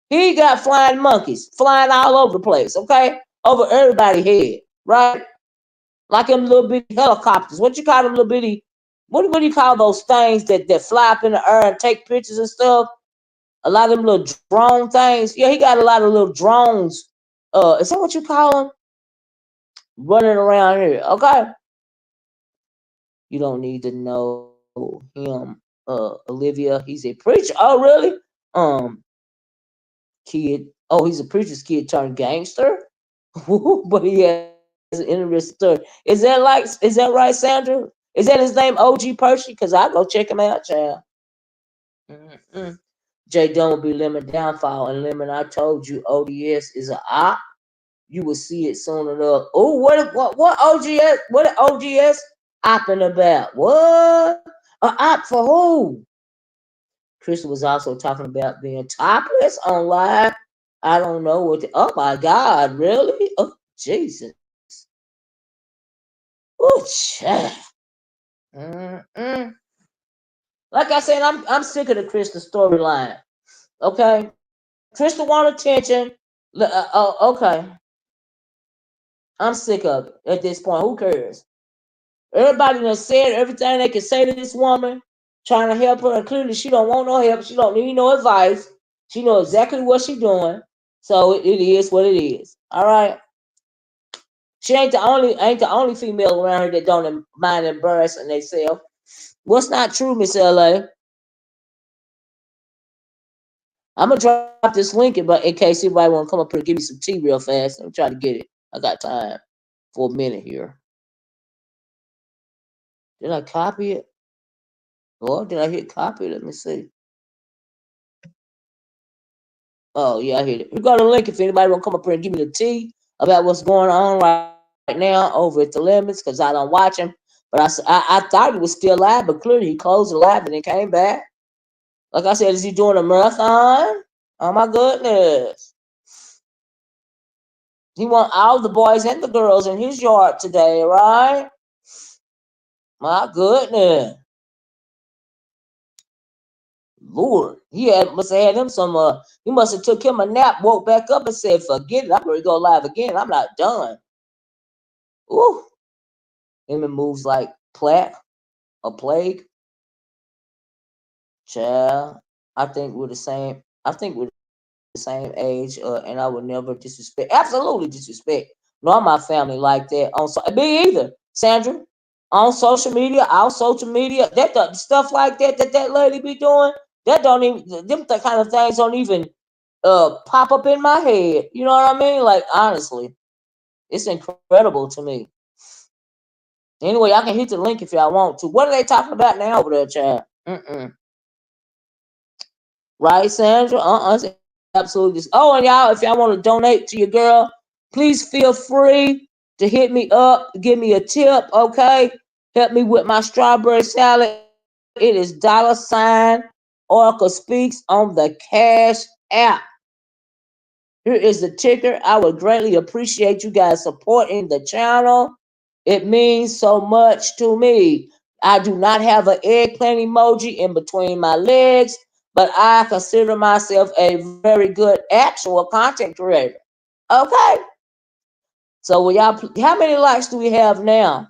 He got flying monkeys flying all over the place, okay? Over everybody's head, right? Like them little bitty helicopters. What you call them little bitty? What do you call those things that fly up in the air and take pictures and stuff? A lot of them little drone things. Yeah, he got a lot of little drones. Is that what you call them? Running around here, okay? You don't need to know him, Olivia. He's a preacher. Oh, really? Um, kid. Oh, he's a preacher's kid turned gangster. But he has an interesting story. Is that right, Sandra? Is that his name, OG Percy? Cause I go check him out, child. Mm-mm. J Dunn will be Lemon downfall, and Lemon, I told you, ODS is a op. You will see it soon enough. Oh, what OGS? What OGS opping about? What a op for who? Crystal was also talking about being topless on live. I don't know what. Oh my God, really? Oh Jesus. Oh, child. Mm-mm. Like I said, I'm sick of the Crystal storyline. Okay, Crystal want attention. Oh, okay. I'm sick of it at this point. Who cares? Everybody done said everything they can say to this woman, trying to help her, and clearly she don't want no help. She don't need no advice. She know exactly what she doing. So it is what it is. All right. She ain't the only female around here that don't mind embarrassing themselves. What's not true, Miss LA? I'm gonna drop this link, but in case anybody want to come up here and give me some tea real fast, I'm trying to get it. I got time for a minute here. Did I copy it? Or did I hit copy? Let me see. Oh yeah, I hit it. We got a link if anybody want to come up here and give me the tea about what's going on right now over at the Lemons, because I don't watch him. But I thought he was still live, but clearly he closed the live and then came back. Like I said, is he doing a marathon? Oh my goodness. He want all the boys and the girls in his yard today, right? My goodness. Lord, must have had him some. He must have took him a nap, woke back up, and said, "Forget it. I'm ready to go live again. I'm not done." Ooh, him and moves like a plague. Child, I think we're the same. I think we're the same age, and I would never absolutely disrespect, nor my family like that. Me either, Sandra. On social media, our social media, that stuff like that lady be doing, that don't even them kind of things don't even pop up in my head. You know what I mean? Like honestly, it's incredible to me. Anyway, I can hit the link if y'all want to. What are they talking about now over there, child? Right, Sandra? Absolutely. Oh, and y'all, if y'all want to donate to your girl, please feel free to hit me up, give me a tip, okay? Help me with my strawberry salad. It is $Oracle Speaks on the Cash app. Here is the ticker. I would greatly appreciate you guys supporting the channel. It means so much to me. I do not have an eggplant emoji in between my legs, but I consider myself a very good actual content creator. Okay. So will y'all, how many likes do we have now?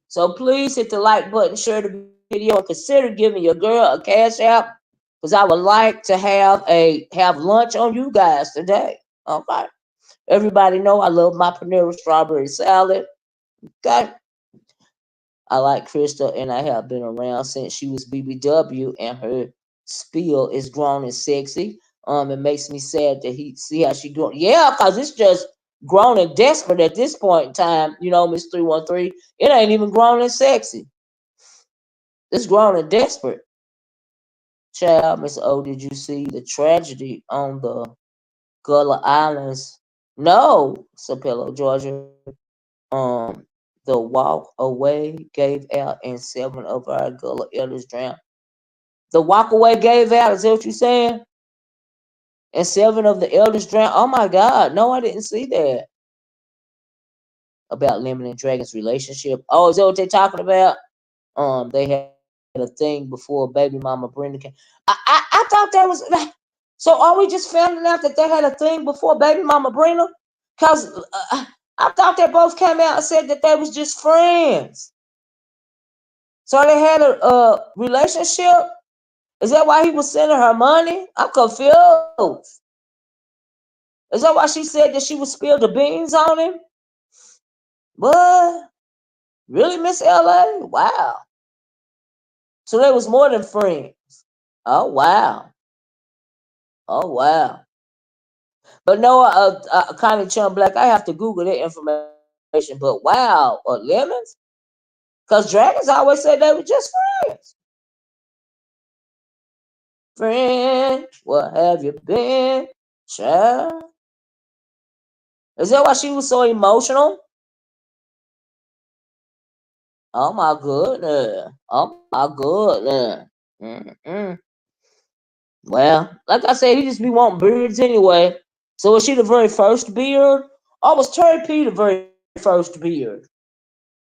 So please hit the like button, share the video, and consider giving your girl a cash app because I would like to have lunch on you guys today. Okay. Everybody know I love my Panera strawberry salad. Okay. I like Krista, and I have been around since she was BBW, and her spiel is grown and sexy. It makes me sad that he see how she grown. Yeah, cause it's just grown and desperate at this point in time. You know, Miss 313, it ain't even grown and sexy. It's grown and desperate. Child, Miss O, did you see the tragedy on the Gullah Islands? No, Sapelo, Georgia. Um, the walk away gave out, and 7 of our Gullah elders drowned. The walk away gave out. Is that what you're saying? And 7 of the elders drowned. Oh my God! No, I didn't see that about Lemon and Dragon's relationship. Oh, is that what they're talking about? They had a thing before baby mama Brenda came. I thought that was. So are we just finding out that they had a thing before baby mama Brenda? Cause I thought they both came out and said that they was just friends. So they had a relationship. Is that why he was sending her money? I'm confused. Is that why she said that she would spill the beans on him? What? Really, Miss LA? Wow. So they was more than friends. Oh wow. Oh wow. But no, kind of chum black. I have to Google that information. But wow, lemons? Because dragons always said they were just friends. Friend, what have you been, child? Is that why she was so emotional? Oh my goodness. Oh my goodness. Mm-mm. Well, like I said, he just be wanting beards anyway. So was she the very first beard? Or was Terry P the very first beard?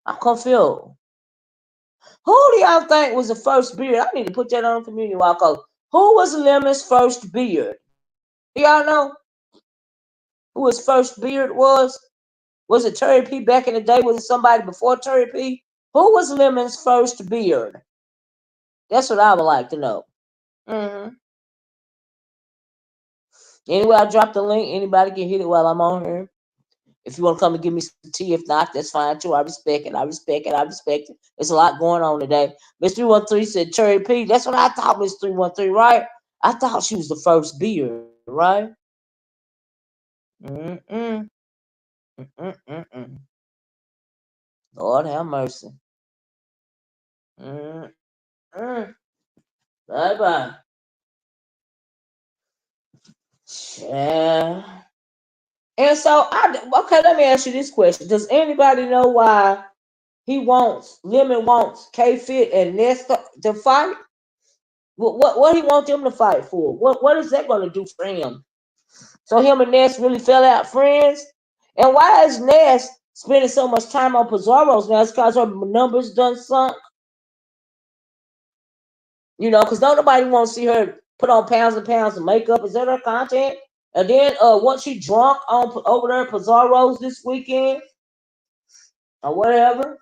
I'm confused. Who do y'all think was the first beard? I need to put that on community walk. Who was Lemon's first beard? Do y'all know who his first beard was? Was it Terry P back in the day? Was it somebody before Terry P? Who was Lemon's first beard? That's what I would like to know. Mm-hmm. Anyway, I dropped the link. Anybody can hit it while I'm on here. If you want to come and give me some tea, if not, that's fine too. I respect it. I respect it. I respect it. There's a lot going on today. Miss 313 said Terry P. That's what I thought, Miss 313, right? I thought she was the first beard, right? Mm-mm. Mm-mm-mm-mm. Lord have mercy. Mm-mm. Bye-bye. Yeah. And so, okay, let me ask you this question. Does anybody know why Lemon wants K-Fit and Nesta to fight? What he want them to fight for? What is that going to do for him? So him and Ness really fell out friends? And why is Ness spending so much time on Pizarro's now? It's because her numbers done sunk. Because nobody want to see her put on pounds and pounds of makeup. Is that her content? And then once she drunk on over there at Pizarro's this weekend or whatever.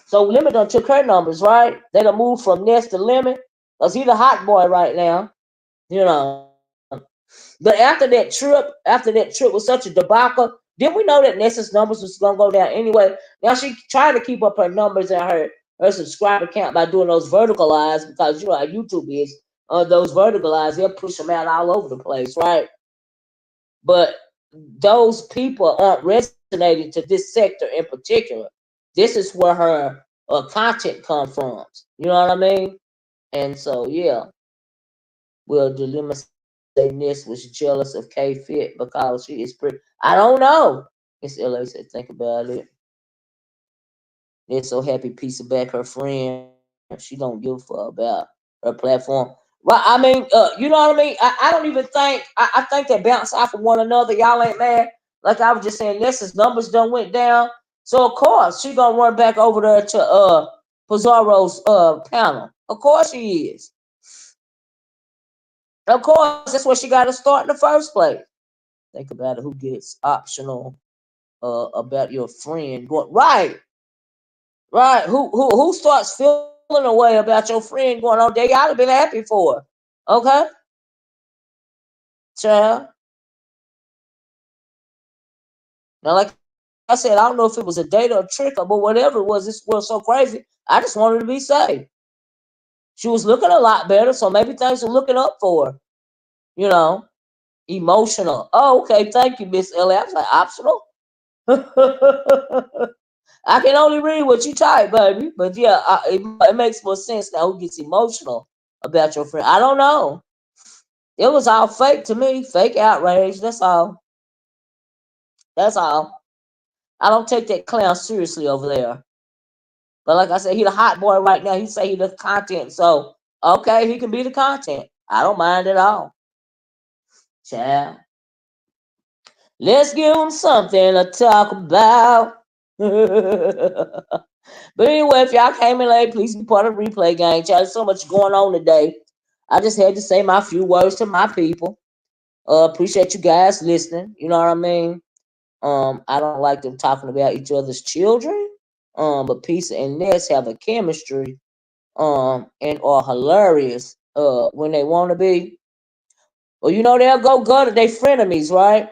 So Lemon done took her numbers, right? They done moved from Ness to Lemon. Because he the hot boy right now. You know. But after that trip was such a debacle, didn't we know that Nessa's numbers was gonna go down anyway? Now she trying to keep up her numbers and her subscriber count by doing those vertical eyes because you know how YouTube is. Those vertical eyes, they'll push them out all over the place, right? But those people aren't resonating to this sector in particular. This is where her content comes from. You know what I mean? And so yeah, will Dilemma say Ness was jealous of K Fit because she is pretty? I don't know. Miss LA said, think about it. They're so happy piece of back her friend. She don't give a fuck about her platform. Well, I mean, you know what I mean? I don't even think I think they bounce off of one another. Y'all ain't mad. Like I was just saying, Nessa's numbers done went down. So of course she gonna run back over there to Pizarro's panel. Of course she is. Of course, that's where she got to start in the first place. Think about it. Who gets optional about your friend going right? Right. Who starts feeling a way about your friend going on? They gotta been happy for her. Okay, child. Now, like I said, I don't know if it was a date or a trick or but whatever it was. This was so crazy. I just wanted to be safe. She was looking a lot better, so maybe things are looking up for her. You know, emotional. Oh, okay. Thank you, Miss Ellie. I was like optional. I can only read what you type, baby. But yeah, it makes more sense now. Who gets emotional about your friend? I don't know. It was all fake to me, fake outrage. That's all. That's all. I don't take that clown seriously over there. But like I said, he the hot boy right now. He say he the content, so okay, he can be the content. I don't mind at all. Child, let's give him something to talk about. But anyway, if y'all came in late, please be part of the replay gang. Child, there's so much going on today. I just had to say my few words to my people. Appreciate you guys listening. You know what I mean? I don't like them talking about each other's children. But Pisa and Ness have a chemistry. And are hilarious. When they want to be. Well, you know they'll go gutter. They frenemies, right?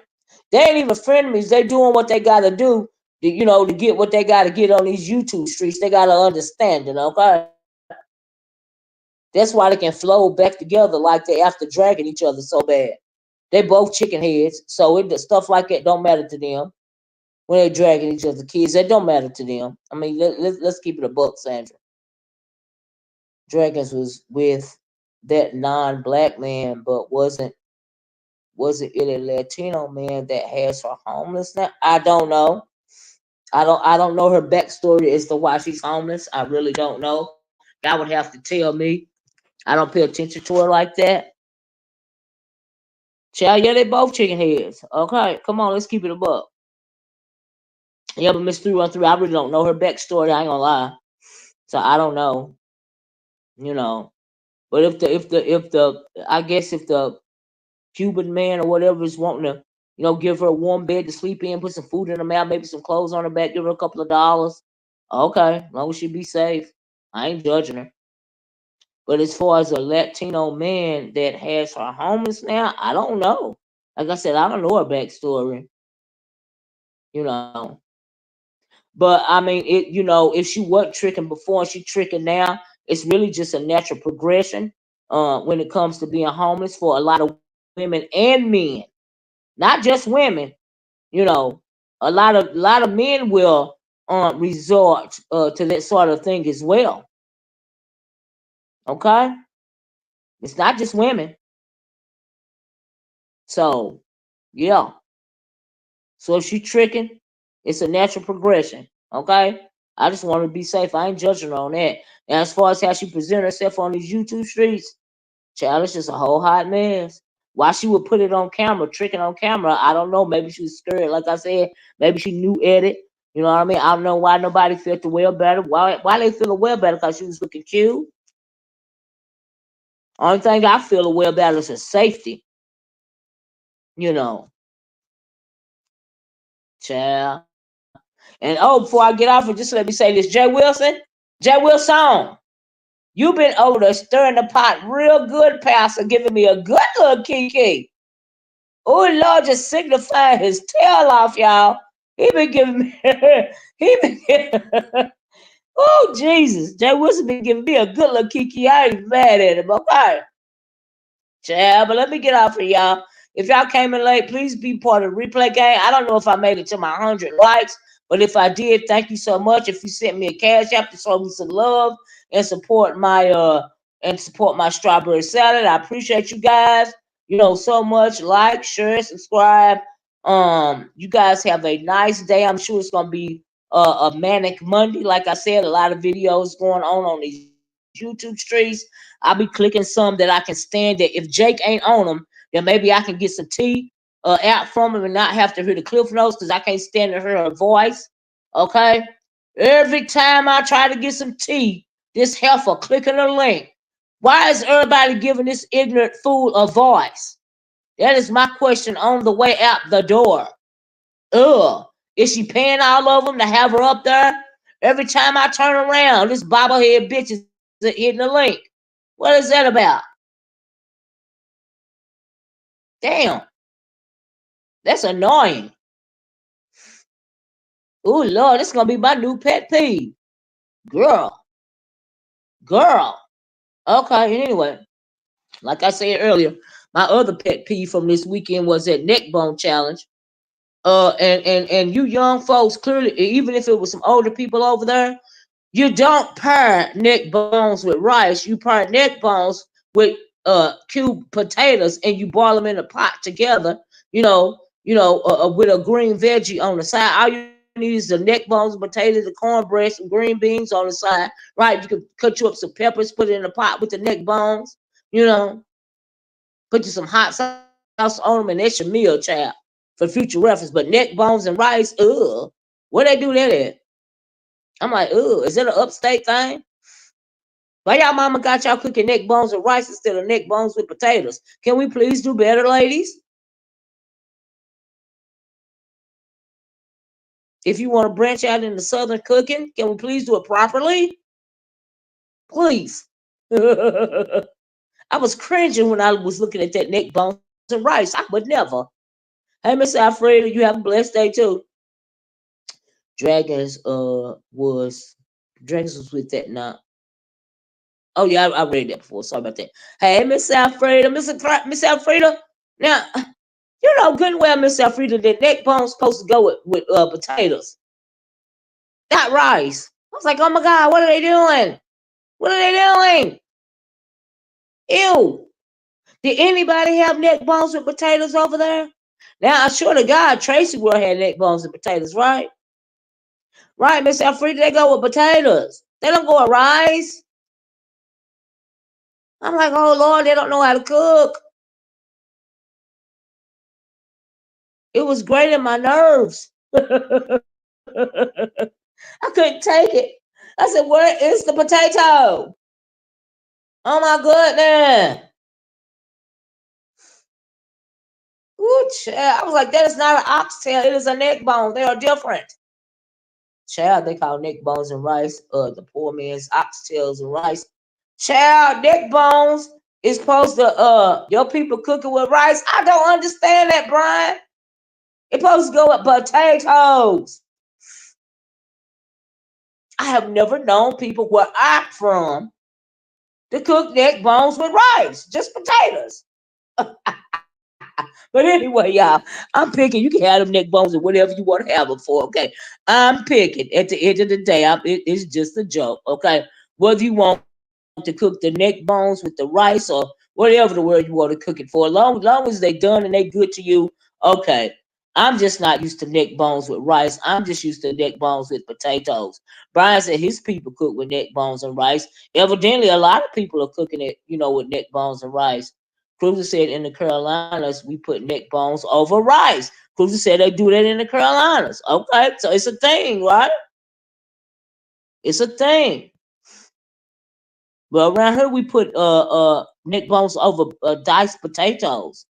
They ain't even frenemies. They doing what they gotta do. To get what they gotta get on these YouTube streets. They gotta understand it. Okay. That's why they can flow back together like they after dragging each other so bad. They both chicken heads, so stuff like that don't matter to them when they dragging each other kids. That don't matter to them. I mean, let's keep it a buck, Sandra. Dragons was with that non-black man, but wasn't it a Latino man that has her homeless now? I don't know. I don't know her backstory as to why she's homeless. I really don't know. Y'all would have to tell me. I don't pay attention to her like that. Child, yeah, they both chicken heads. Okay, come on, let's keep it a buck. Yeah, but Miss 313, I really don't know her backstory. I ain't gonna lie. So I don't know, you know. But if the I guess if the Cuban man or whatever is wanting to, give her a warm bed to sleep in, put some food in her mouth, maybe some clothes on her back, give her a couple of dollars. Okay, as long as she be safe. I ain't judging her. But as far as a Latino man that has her homeless now, I don't know. Like I said, I don't know her backstory, you know. But I mean, if she wasn't tricking before and she tricking now, it's really just a natural progression when it comes to being homeless for a lot of women and men, not just women. You know, a lot of men will resort to that sort of thing as well. Okay, it's not just women. So yeah, so if she tricking, it's a natural progression. Okay, I just want to be safe. I ain't judging her on that. And as far as how she present herself on these YouTube streets, child, it's just a whole hot mess. Why she would put it on camera, tricking on camera, I don't know. Maybe she was scared. Like I said, maybe she knew edit. You know what I mean? I don't know why nobody felt the well better. Why they feel well better? Because she was looking cute. Only thing I feel aware about is his safety. You know, child. And oh, before I get off, and just let me say this, Jay Wilson, you've been over there stirring the pot real good, Pastor, giving me a good little kiki. Oh Lord, just signifying his tail off, y'all. He been giving me, he been, oh Jesus, Jay Wilson been giving me a good little kiki. I ain't mad at him. Okay. Yeah, but let me get off here, y'all. If y'all came in late, please be part of the replay game. I don't know if I made it to my 100 likes, but if I did, thank you so much. If you sent me a cash app to show me some love and support my strawberry salad, I appreciate you guys. So much. Like, share, subscribe. You guys have a nice day. I'm sure it's gonna be a manic Monday. Like I said, a lot of videos going on these YouTube streets. I'll be clicking some that I can stand that. If Jake ain't on them, then maybe I can get some tea out from him and not have to hear the cliff notes because I can't stand to hear her voice. Okay? Every time I try to get some tea, this heifer clicking a link. Why is everybody giving this ignorant fool a voice? That is my question on the way out the door. Ugh. Is she paying all of them to have her up there? Every time I turn around, this bobblehead bitch is hitting the link. What is that about? Damn, that's annoying. Oh Lord, this is gonna be my new pet peeve. Girl, girl. Okay, anyway, like I said earlier, my other pet peeve from this weekend was that neck bone challenge. And you young folks, clearly, even if it was some older people over there, you don't pair neck bones with rice. You pair neck bones with cubed potatoes, and you boil them in a pot together. With a green veggie on the side. All you need is the neck bones, potatoes, the cornbread, some green beans on the side. Right? You can cut you up some peppers, put it in a pot with the neck bones. You know, put you some hot sauce on them, and that's your meal, child, for future reference. But neck bones and rice, where they do that at? I'm like, is it an upstate thing? Why y'all mama got y'all cooking neck bones and rice instead of neck bones with potatoes? Can we please do better, ladies? If you want to branch out into Southern cooking, can we please do it properly? Please. I was cringing when I was looking at that neck bones and rice. I would never. Hey, Miss Alfreda, you have a blessed day too. Dragons was with that now. Oh yeah, I read that before. Sorry about that. Hey, Miss Alfreda, Miss Alfreda. Now, you know good and well, Miss Alfreda, that neck bone's supposed to go with potatoes, not rice. I was like, oh my God, what are they doing? What are they doing? Ew. Did anybody have neck bones with potatoes over there? Now, I sure to God, Tracy World had neck bones and potatoes, right? Right, Miss Alfreda, they go with potatoes. They don't go with rice. I'm like, oh Lord, they don't know how to cook. It was grating my nerves. I couldn't take it. I said, where is the potato? Oh my goodness. Ooh, child. I was like, that is not an oxtail. It is a neck bone. They are different. Child, they call neck bones and rice. The poor man's oxtails and rice. Child, neck bones is supposed to your people cooking with rice. I don't understand that, Brian. It's supposed to go with potatoes. I have never known people where I'm from to cook neck bones with rice, just potatoes. But anyway, y'all, I'm picking. You can have them neck bones or whatever you want to have them for. Okay, I'm picking. At the end of the day, it's just a joke. Okay, whether you want to cook the neck bones with the rice or whatever the word you want to cook it for, long as they done and they good to you. Okay, I'm just not used to neck bones with rice. I'm just used to neck bones with potatoes. Brian said his people cook with neck bones and rice. Evidently, a lot of people are cooking it, with neck bones and rice. Cruiser said in the Carolinas, we put neck bones over rice. Cruiser said they do that in the Carolinas. Okay, so it's a thing, right? It's a thing. But around here we put neck bones over diced potatoes,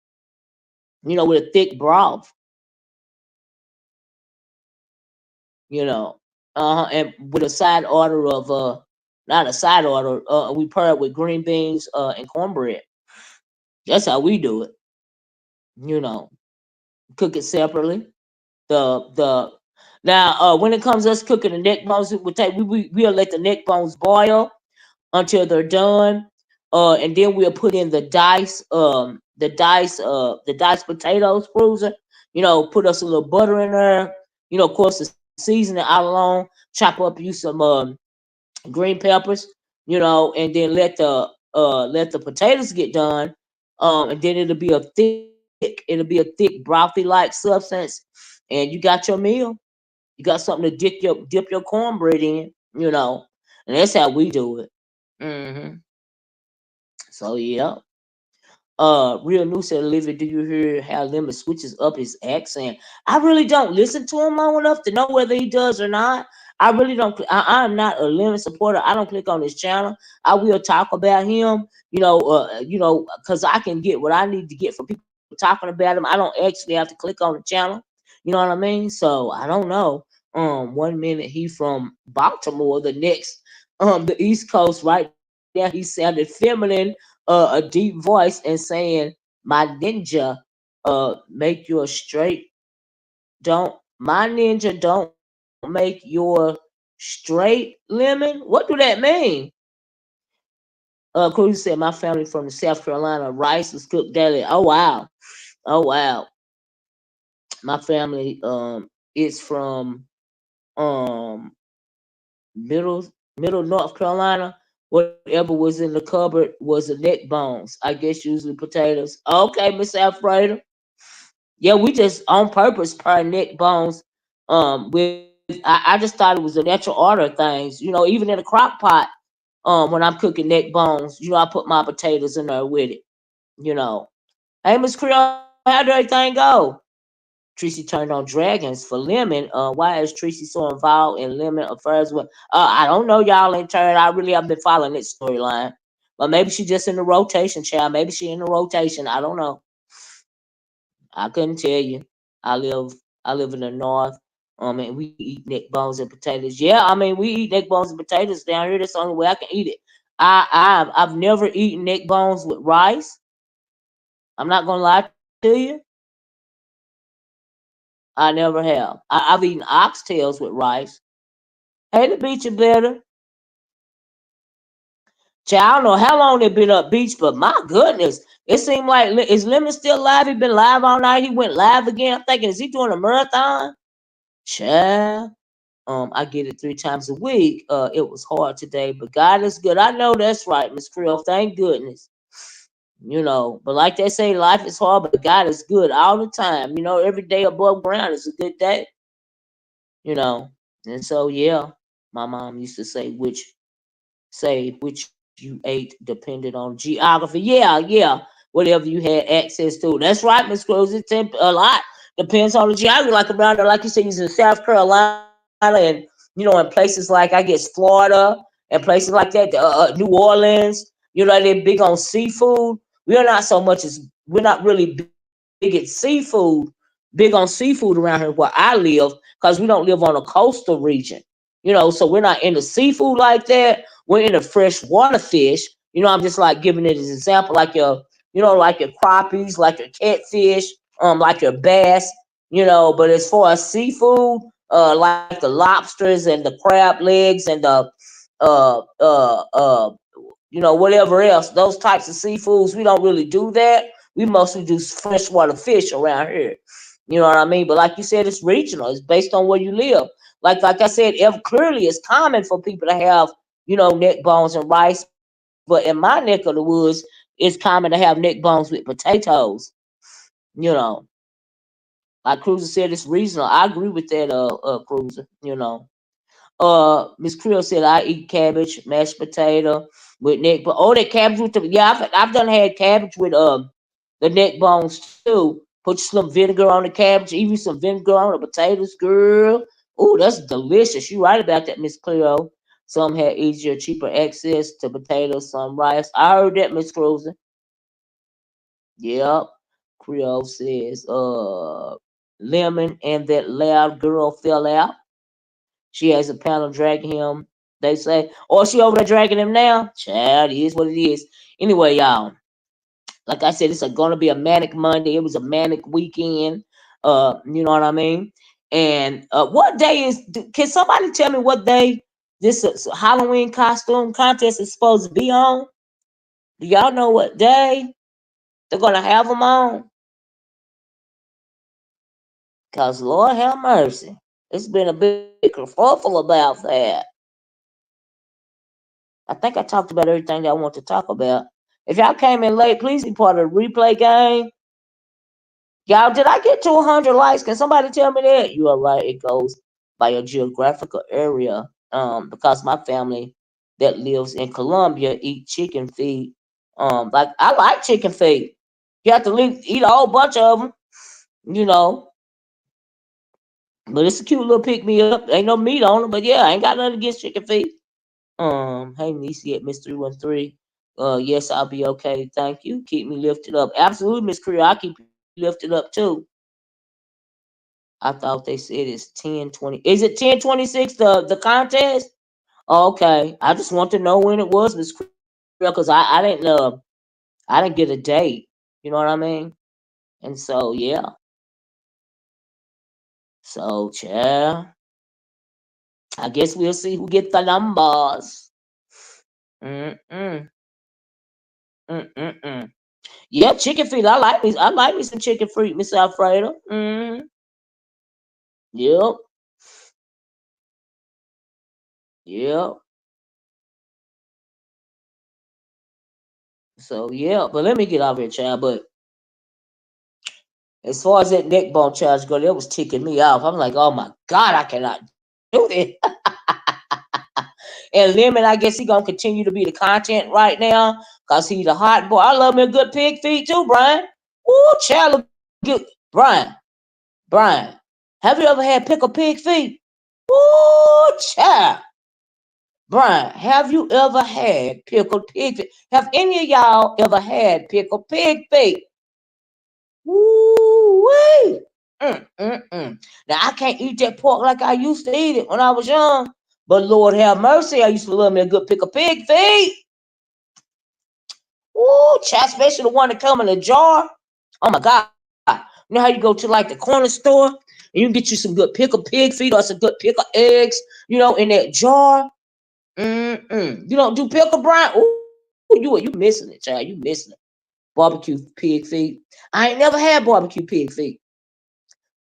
with a thick broth, and with a side order of not a side order, we pair it with green beans and cornbread. That's how we do it. You know, cook it separately. The Now when it comes to us cooking the neck bones, we'll let the neck bones boil until they're done. And then we'll put in the diced potatoes, cruiser. Put us a little butter in there. Of course, to season it out alone. Chop up you some green peppers. And then let the potatoes get done. And then it'll be a thick brothy like substance, and you got your meal. You got something to dip your cornbread in. And that's how we do it. hmm So yeah. Real News said, Olivia, do you hear how Lemon switches up his accent? I really don't listen to him long enough to know whether he does or not. I really don't. I'm not a Lemon supporter. I don't click on his channel. I will talk about him, because I can get what I need to get from people talking about him. I don't actually have to click on the channel. You know what I mean? So I don't know. One minute he from Baltimore, the next the East Coast. Right now he sounded feminine, a deep voice, and saying, "My ninja, make your straight don't my ninja don't make your straight lemon." What do that mean? Cruz said, "My family from the South Carolina. Rice is cooked daily." Oh wow, oh wow. My family is from um middle middle North Carolina. Whatever was in the cupboard was the neck bones. I guess usually potatoes. Okay, Miss Alfreda. Yeah, we just on purpose pair neck bones. I just thought it was a natural order of things. Even in a crock pot. When I'm cooking neck bones, I put my potatoes in there with it. You know. Hey, Miss Creole, how'd everything go? Tracy turned on Dragons for Lemon. Why is Tracy so involved in Lemon affairs with? I don't know. Y'all ain't turned. I really have been following this storyline, but maybe she just in the rotation, child. Maybe she in the rotation. I don't know. I couldn't tell you. I live. I live in the north. And we eat neck bones and potatoes. Yeah, I mean we eat neck bones and potatoes down here. That's the only way I can eat it. I've never eaten neck bones with rice. I'm not gonna lie to you. I never have. I've eaten oxtails with rice. Hey, the beach is better. Child, I don't know how long they been up beach, but my goodness, it seemed like is Lemon still live? He been live all night. He went live again. I'm thinking, is he doing a marathon? Child, I get it 3 times a week. It was hard today, but God is good. I know that's right, Miss Creel. Thank goodness. But like they say, life is hard, but God is good all the time. Every day above ground is a good day. you know. And so yeah, my mom used to say which you ate depended on geography. Yeah. Whatever you had access to. That's right, Miss Cruz. A lot depends on the geography. Like around there, like you said, he's in South Carolina and in places like I guess Florida and places like that, New Orleans. They're big on seafood. We're not really big at seafood, big on seafood around here where I live, because we don't live on a coastal region. So we're not into seafood like that. We're into freshwater fish. I'm just like giving it as an example, like your crappies, like your catfish, like your bass. But as far as seafood, like the lobsters and the crab legs and the uh uh uh whatever else, those types of seafoods, we don't really do that. We mostly do freshwater fish around here. You know what I mean? But like you said, it's regional. It's based on where you live. Like I said, clearly it's common for people to have, neck bones and rice. But in my neck of the woods, it's common to have neck bones with potatoes. You know, like Cruiser said, it's regional. I agree with that, Cruiser. Miss Creel said I eat cabbage, mashed potato with neck. But oh, that cabbage with the yeah, I've done had cabbage with the neck bones too. Put some vinegar on the cabbage, even some vinegar on the potatoes, girl. Oh, that's delicious. You right about that, Miss Cleo. Some had easier, cheaper access to potatoes, some rice. I heard that, Miss Cruiser. Yep. Creole says, Lemon and that loud girl fell out. She has a panel dragging him. They say, oh, she over there dragging him now? Child, it is what it is. Anyway, y'all, like I said, it's going to be a manic Monday. It was a manic weekend. You know what I mean? And what day is? Can somebody tell me what day this Halloween costume contest is supposed to be on? Do y'all know what day they're gonna have them on? Cause Lord have mercy, it's been a bit kerfuffle about that. I think I talked about everything that I want to talk about. If y'all came in late, please be part of the replay game. Y'all, did I get to 100 likes? Can somebody tell me that? You are right. It goes by a geographical area. Because my family that lives in Colombia eat chicken feet. Like I like chicken feet. You have to eat a whole bunch of them, you know. But it's a cute little pick me up. Ain't no meat on them, but yeah, I ain't got nothing against chicken feet. Hey Nisi at Miss 313. Yes, I'll be okay. Thank you. Keep me lifted up. Absolutely, Miss Creole. I'll keep you lifted up too. I thought they said it's 10:20. Is it 10:26 the contest? Okay. I just want to know when it was, Miss Creole, because I didn't get a date. You know what I mean? And so yeah. So yeah. I guess we'll see who get the numbers. Mm-mm. Mm-mm-mm. Yeah, chicken feet. I like me. I like me some chicken feet, Miss Alfredo. Yep. Yep. So yeah, but let me get off here, child. But as far as that neck bone charge go, that was ticking me off. I'm like, oh my god, I cannot do this. And Lemon, I guess he gonna continue to be the content right now because he's a hot boy. I love me a good pig feet too, Brian. Ooh, child, good. Brian, Brian, have you ever had pickle pig feet? Ooh, child. Brian, have you ever had pickled pig feet? Have any of y'all ever had pickled pig feet? Woo-wee. Now I can't eat that pork like I used to eat it when I was young. But Lord have mercy, I used to love me a good pickled pig feet. Ooh, child, especially the one that come in a jar. Oh my God. You know how you go to like the corner store and you can get you some good pickled pig feet or some good pickled eggs, in that jar. You don't do pickle brine? Ooh, you missing it, child. You missing it. Barbecue pig feet. I ain't never had barbecue pig feet.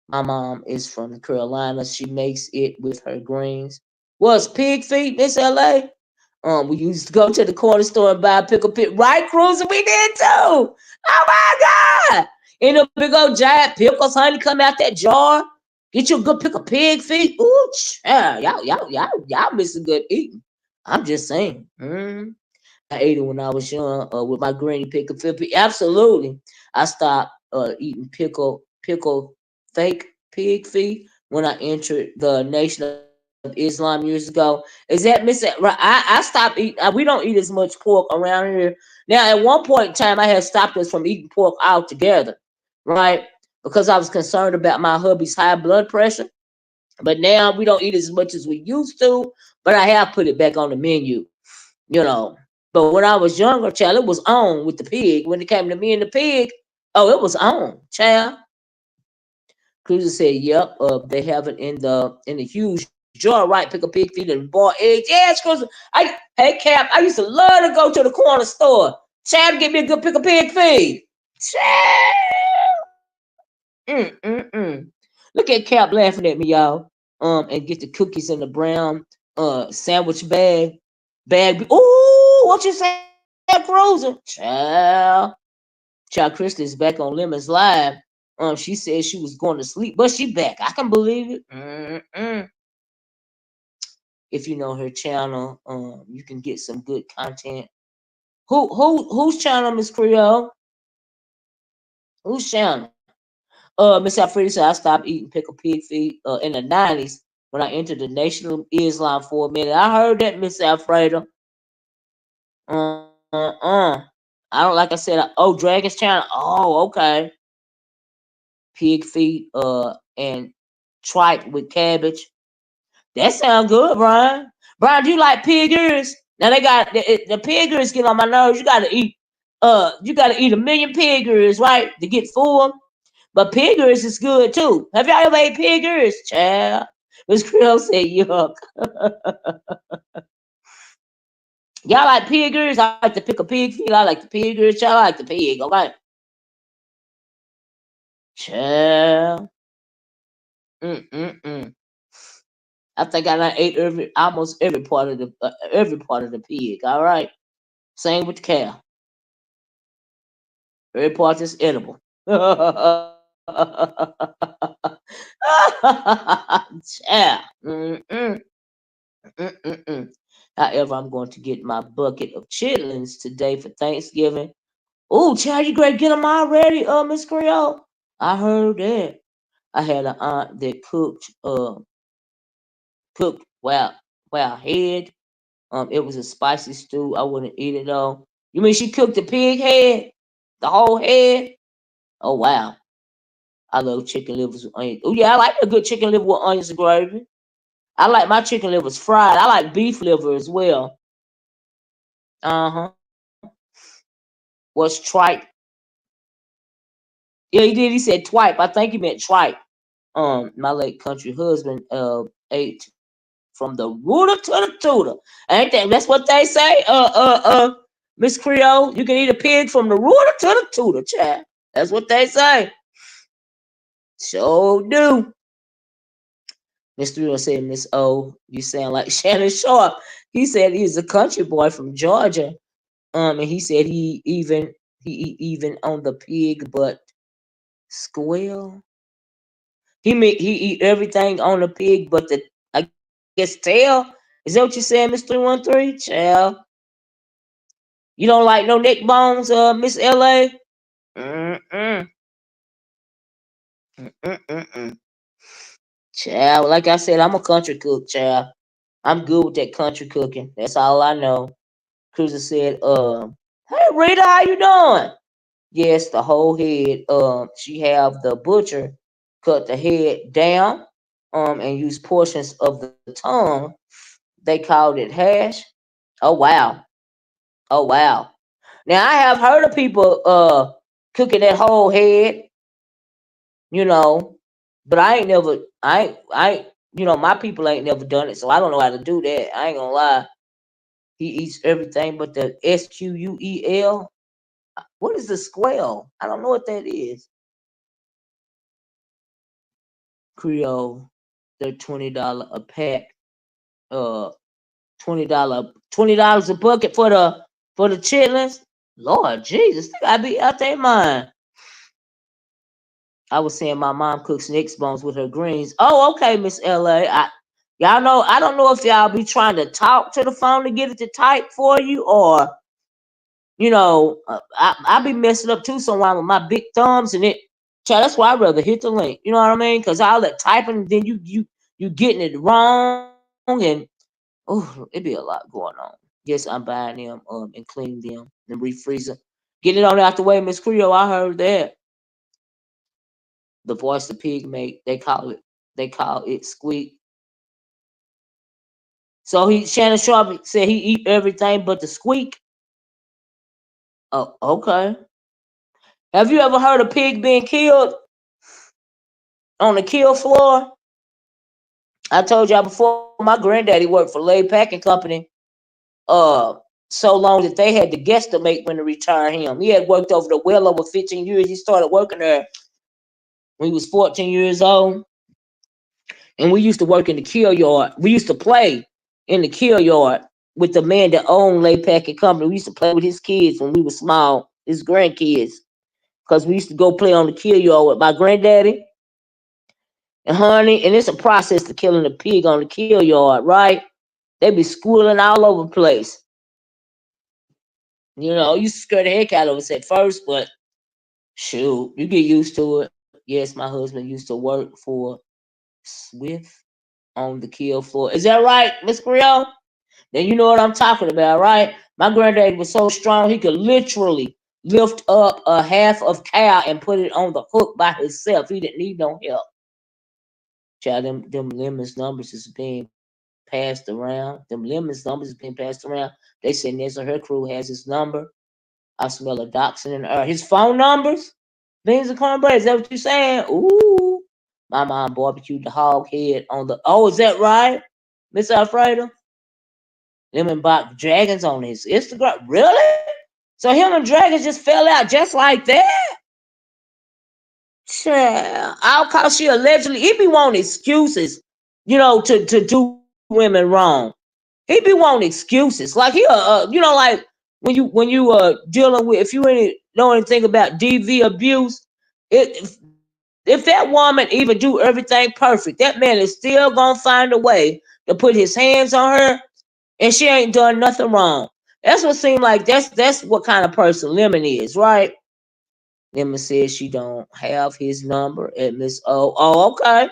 My mom is from the Carolina. She makes it with her greens. What's pig feet, Miss LA? We used to go to the corner store and buy a pickle pig. Right, Cruiser? We did too. Oh my God. And a big old giant pickles, honey, come out that jar. Get you a good pickle pig feet. Ooh, child. Y'all missing good eating. I'm just saying. I ate it when I was young with my granny pickle pig. Absolutely. I stopped eating pickle fake pig feet when I entered the Nation of Islam years ago. Is that Miss? I stopped eating. We don't eat as much pork around here now. At one point in time, I had stopped us from eating pork altogether, right? Because I was concerned about my hubby's high blood pressure. But now we don't eat as much as we used to. But I have put it back on the menu, you know. But when I was younger, child, it was on with the pig. When it came to me and the pig, oh, it was on, child. Cruiser said, "Yep, they have it in the huge jar, right? Pick a pig feet and boiled eggs. Yes, Cruiser. Hey Cap, I used to love to go to the corner store. Child, get me a good pick a pig feed. Child, look at Cap laughing at me, y'all. And get the cookies in the brown sandwich Ooh, what you say, Cruiser? Child Crystal is back on Lemon's live. She said she was going to sleep, but she back. I can believe it. If you know her channel, you can get some good content. Whose channel, Miss Creole? Whose channel? Miss Alfreda said I stopped eating pickle pig feet in the 90s. when I entered the Nation of Islam for a minute. I heard that, Miss Alfredo. I don't like I said. Oh, Draggons Channel. Oh, okay. Pig feet, and tripe with cabbage. That sounds good, Brian. Brian, do you like pig ears? Now they got the pig ears get on my nerves. You gotta eat a million pig ears, right, to get full. But pig ears is good too. Have y'all ever ate pig ears? Child. Miss Creole said yuck. Y'all like pig ears? I like to pick a pig feet. I like the pig ears. Child, I like the pig. Okay. Child. Mm-mm-mm. I think I done ate almost every part of the pig. All right. Same with the cow. Every part is edible. Yeah. Mm-mm, mm-mm-mm. However, I'm going to get my bucket of chitlins today for Thanksgiving. Oh, child, you great get them already, Miss Creole. I heard that. I had an aunt that cooked wow head. It was a spicy stew. I wouldn't eat it though. You mean she cooked the pig head, the whole head? Oh wow, I love chicken livers with onions. Oh yeah, I like a good chicken liver with onions and gravy. I like my chicken livers fried. I like beef liver as well. Uh huh. What's tripe? Yeah, he did. He said twipe. I think he meant tripe. My late country husband ate from the rooter to the tutor. Ain't that? That's what they say. Miss Creole, you can eat a pig from the rooter to the tutor, child. That's what they say. So do. Miss Three said, Miss O, you sound like Shannon Sharp. He said he's a country boy from Georgia. And he said he even on the pig but squeal. He eat everything on the pig but the I guess tail. Is that what you saying, Miss 313? Child. You don't like no neck bones, Miss LA? Mm-mm. Mm-mm-mm. Child, like I said, I'm a country cook, child. I'm good with that country cooking. That's all I know. Cruiser said, hey Rita, how you doing? Yes, the whole head. She have the butcher cut the head down, and use portions of the tongue. They called it hash. Oh wow. Oh wow. Now I have heard of people cooking that whole head, you know, but my people ain't never done it, so I don't know how to do that. I ain't gonna lie. He eats everything but the SQUEL. What is the squell? I don't know what that is. Creole. They're $20 a pack. Uh, $20 a bucket for the chitlins. Lord Jesus, they gotta be out their mind. I was saying my mom cooks neck bones with her greens. Oh, okay, Miss LA. Y'all know I don't know if y'all be trying to talk to the phone to get it to type for you, or I be messing up too sometimes with my big thumbs and it. Child, that's why I rather hit the link. You know what I mean? Because all that typing, then you getting it wrong, and oh, it be a lot going on. Yes, I'm buying them and cleaning them and refreeze them. Get it on out the way, Miss Creole. I heard that. The voice the pig make, they call it squeak. So he Shannon Sharp said he eat everything but the squeak. Oh, okay. Have you ever heard a pig being killed on the kill floor? I told y'all before. My granddaddy worked for Lay Packing Company. Uh, so long that they had to guesstimate when to retire him. He had worked over 15 years. He started working there when he was 14 years old. And we used to work in the kill yard. We used to play in the kill yard with the man that owned Lay Packing Company. We used to play with his kids when we were small, his grandkids, because we used to go play on the kill yard with my granddaddy and honey. And it's a process to killing a pig on the kill yard, right? They be schooling all over the place. You used to scare the heck out of us at first, but shoot, you get used to it. Yes, my husband used to work for Swift. on the kill floor. Is that right, Miss Creole? Then you know what I'm talking about, right? My granddad was so strong he could literally lift up a half of cow and put it on the hook by himself. He didn't need no help. Child, them lemons numbers is being passed around. Them lemons numbers is being passed around. They say Nessa, her crew has his number. I smell a dachshund in the air. His phone numbers? Beans and cornbread. Is that what you saying? Ooh. My mom barbecued the hog head on the. Oh, is that right, Miss Alfredo? Lemon bought Draggons on his Instagram. Really? So him and Draggons just fell out just like that? Yeah. I'll call she allegedly. He be wanting excuses, to do women wrong. He be wanting excuses. Like he like when you dealing with if you ain't know anything about DV abuse, if that woman even do everything perfect, that man is still gonna find a way to put his hands on her, and she ain't done nothing wrong. That's what seemed like that's what kind of person Lemon is, right? Lemon says she don't have his number at Miss O. Oh, okay.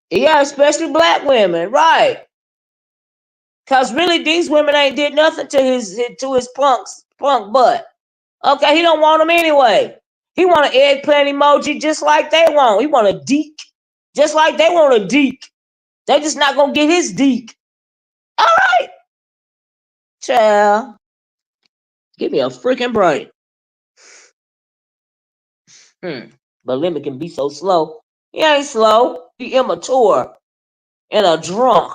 Yeah, especially black women, right? Cause really these women ain't did nothing to his punk butt. Okay, he don't want them anyway. He want an eggplant emoji just like they want. He want a deek just like they want a deek. They just not gonna get his deek. All right, child. Give me a freaking break. Hmm. But Lemon can be so slow. He ain't slow. He immature and a drunk.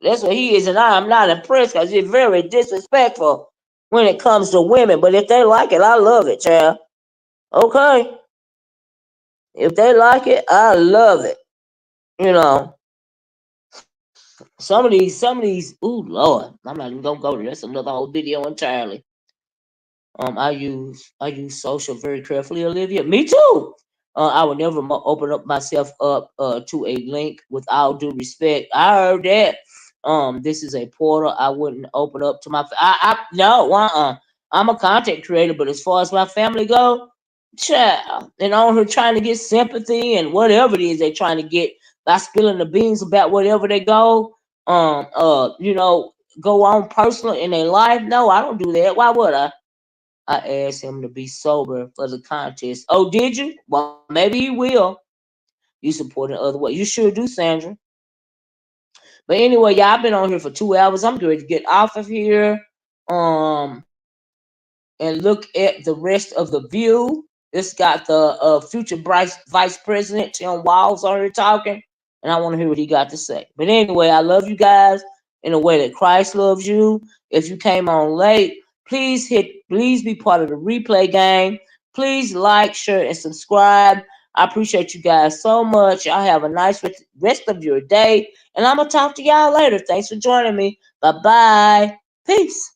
That's what he is, and I'm not impressed because he's very disrespectful when it comes to women. But if they like it, I love it, child. Okay. If they like it, I love it. You know, ooh Lord, I'm not even gonna go there. That's another whole video entirely. I use social very carefully, Olivia. Me too. I would never open up myself up to a link with all due respect. I heard that. This is a portal. I wouldn't open up to my. I no. I'm a content creator, but as far as my family go, child, and on her trying to get sympathy and whatever it is they're trying to get by spilling the beans about whatever they go. Go on personal in their life. No, I don't do that. Why would I? I asked him to be sober for the contest. Oh, did you? Well, maybe he will. You support in other ways. You sure do, Sandra. But anyway, y'all, I've been on here for 2 hours. I'm going to get off of here. Um, and look at the rest of the view. It's got the future vice president Tim Walz on here talking, and I want to hear what he got to say. But anyway, I love you guys in a way that Christ loves you. If you came on late, please be part of the replay game. Please like, share, and subscribe. I appreciate you guys so much. Y'all have a nice rest of your day, and I'm gonna talk to y'all later. Thanks for joining me. Bye bye. Peace.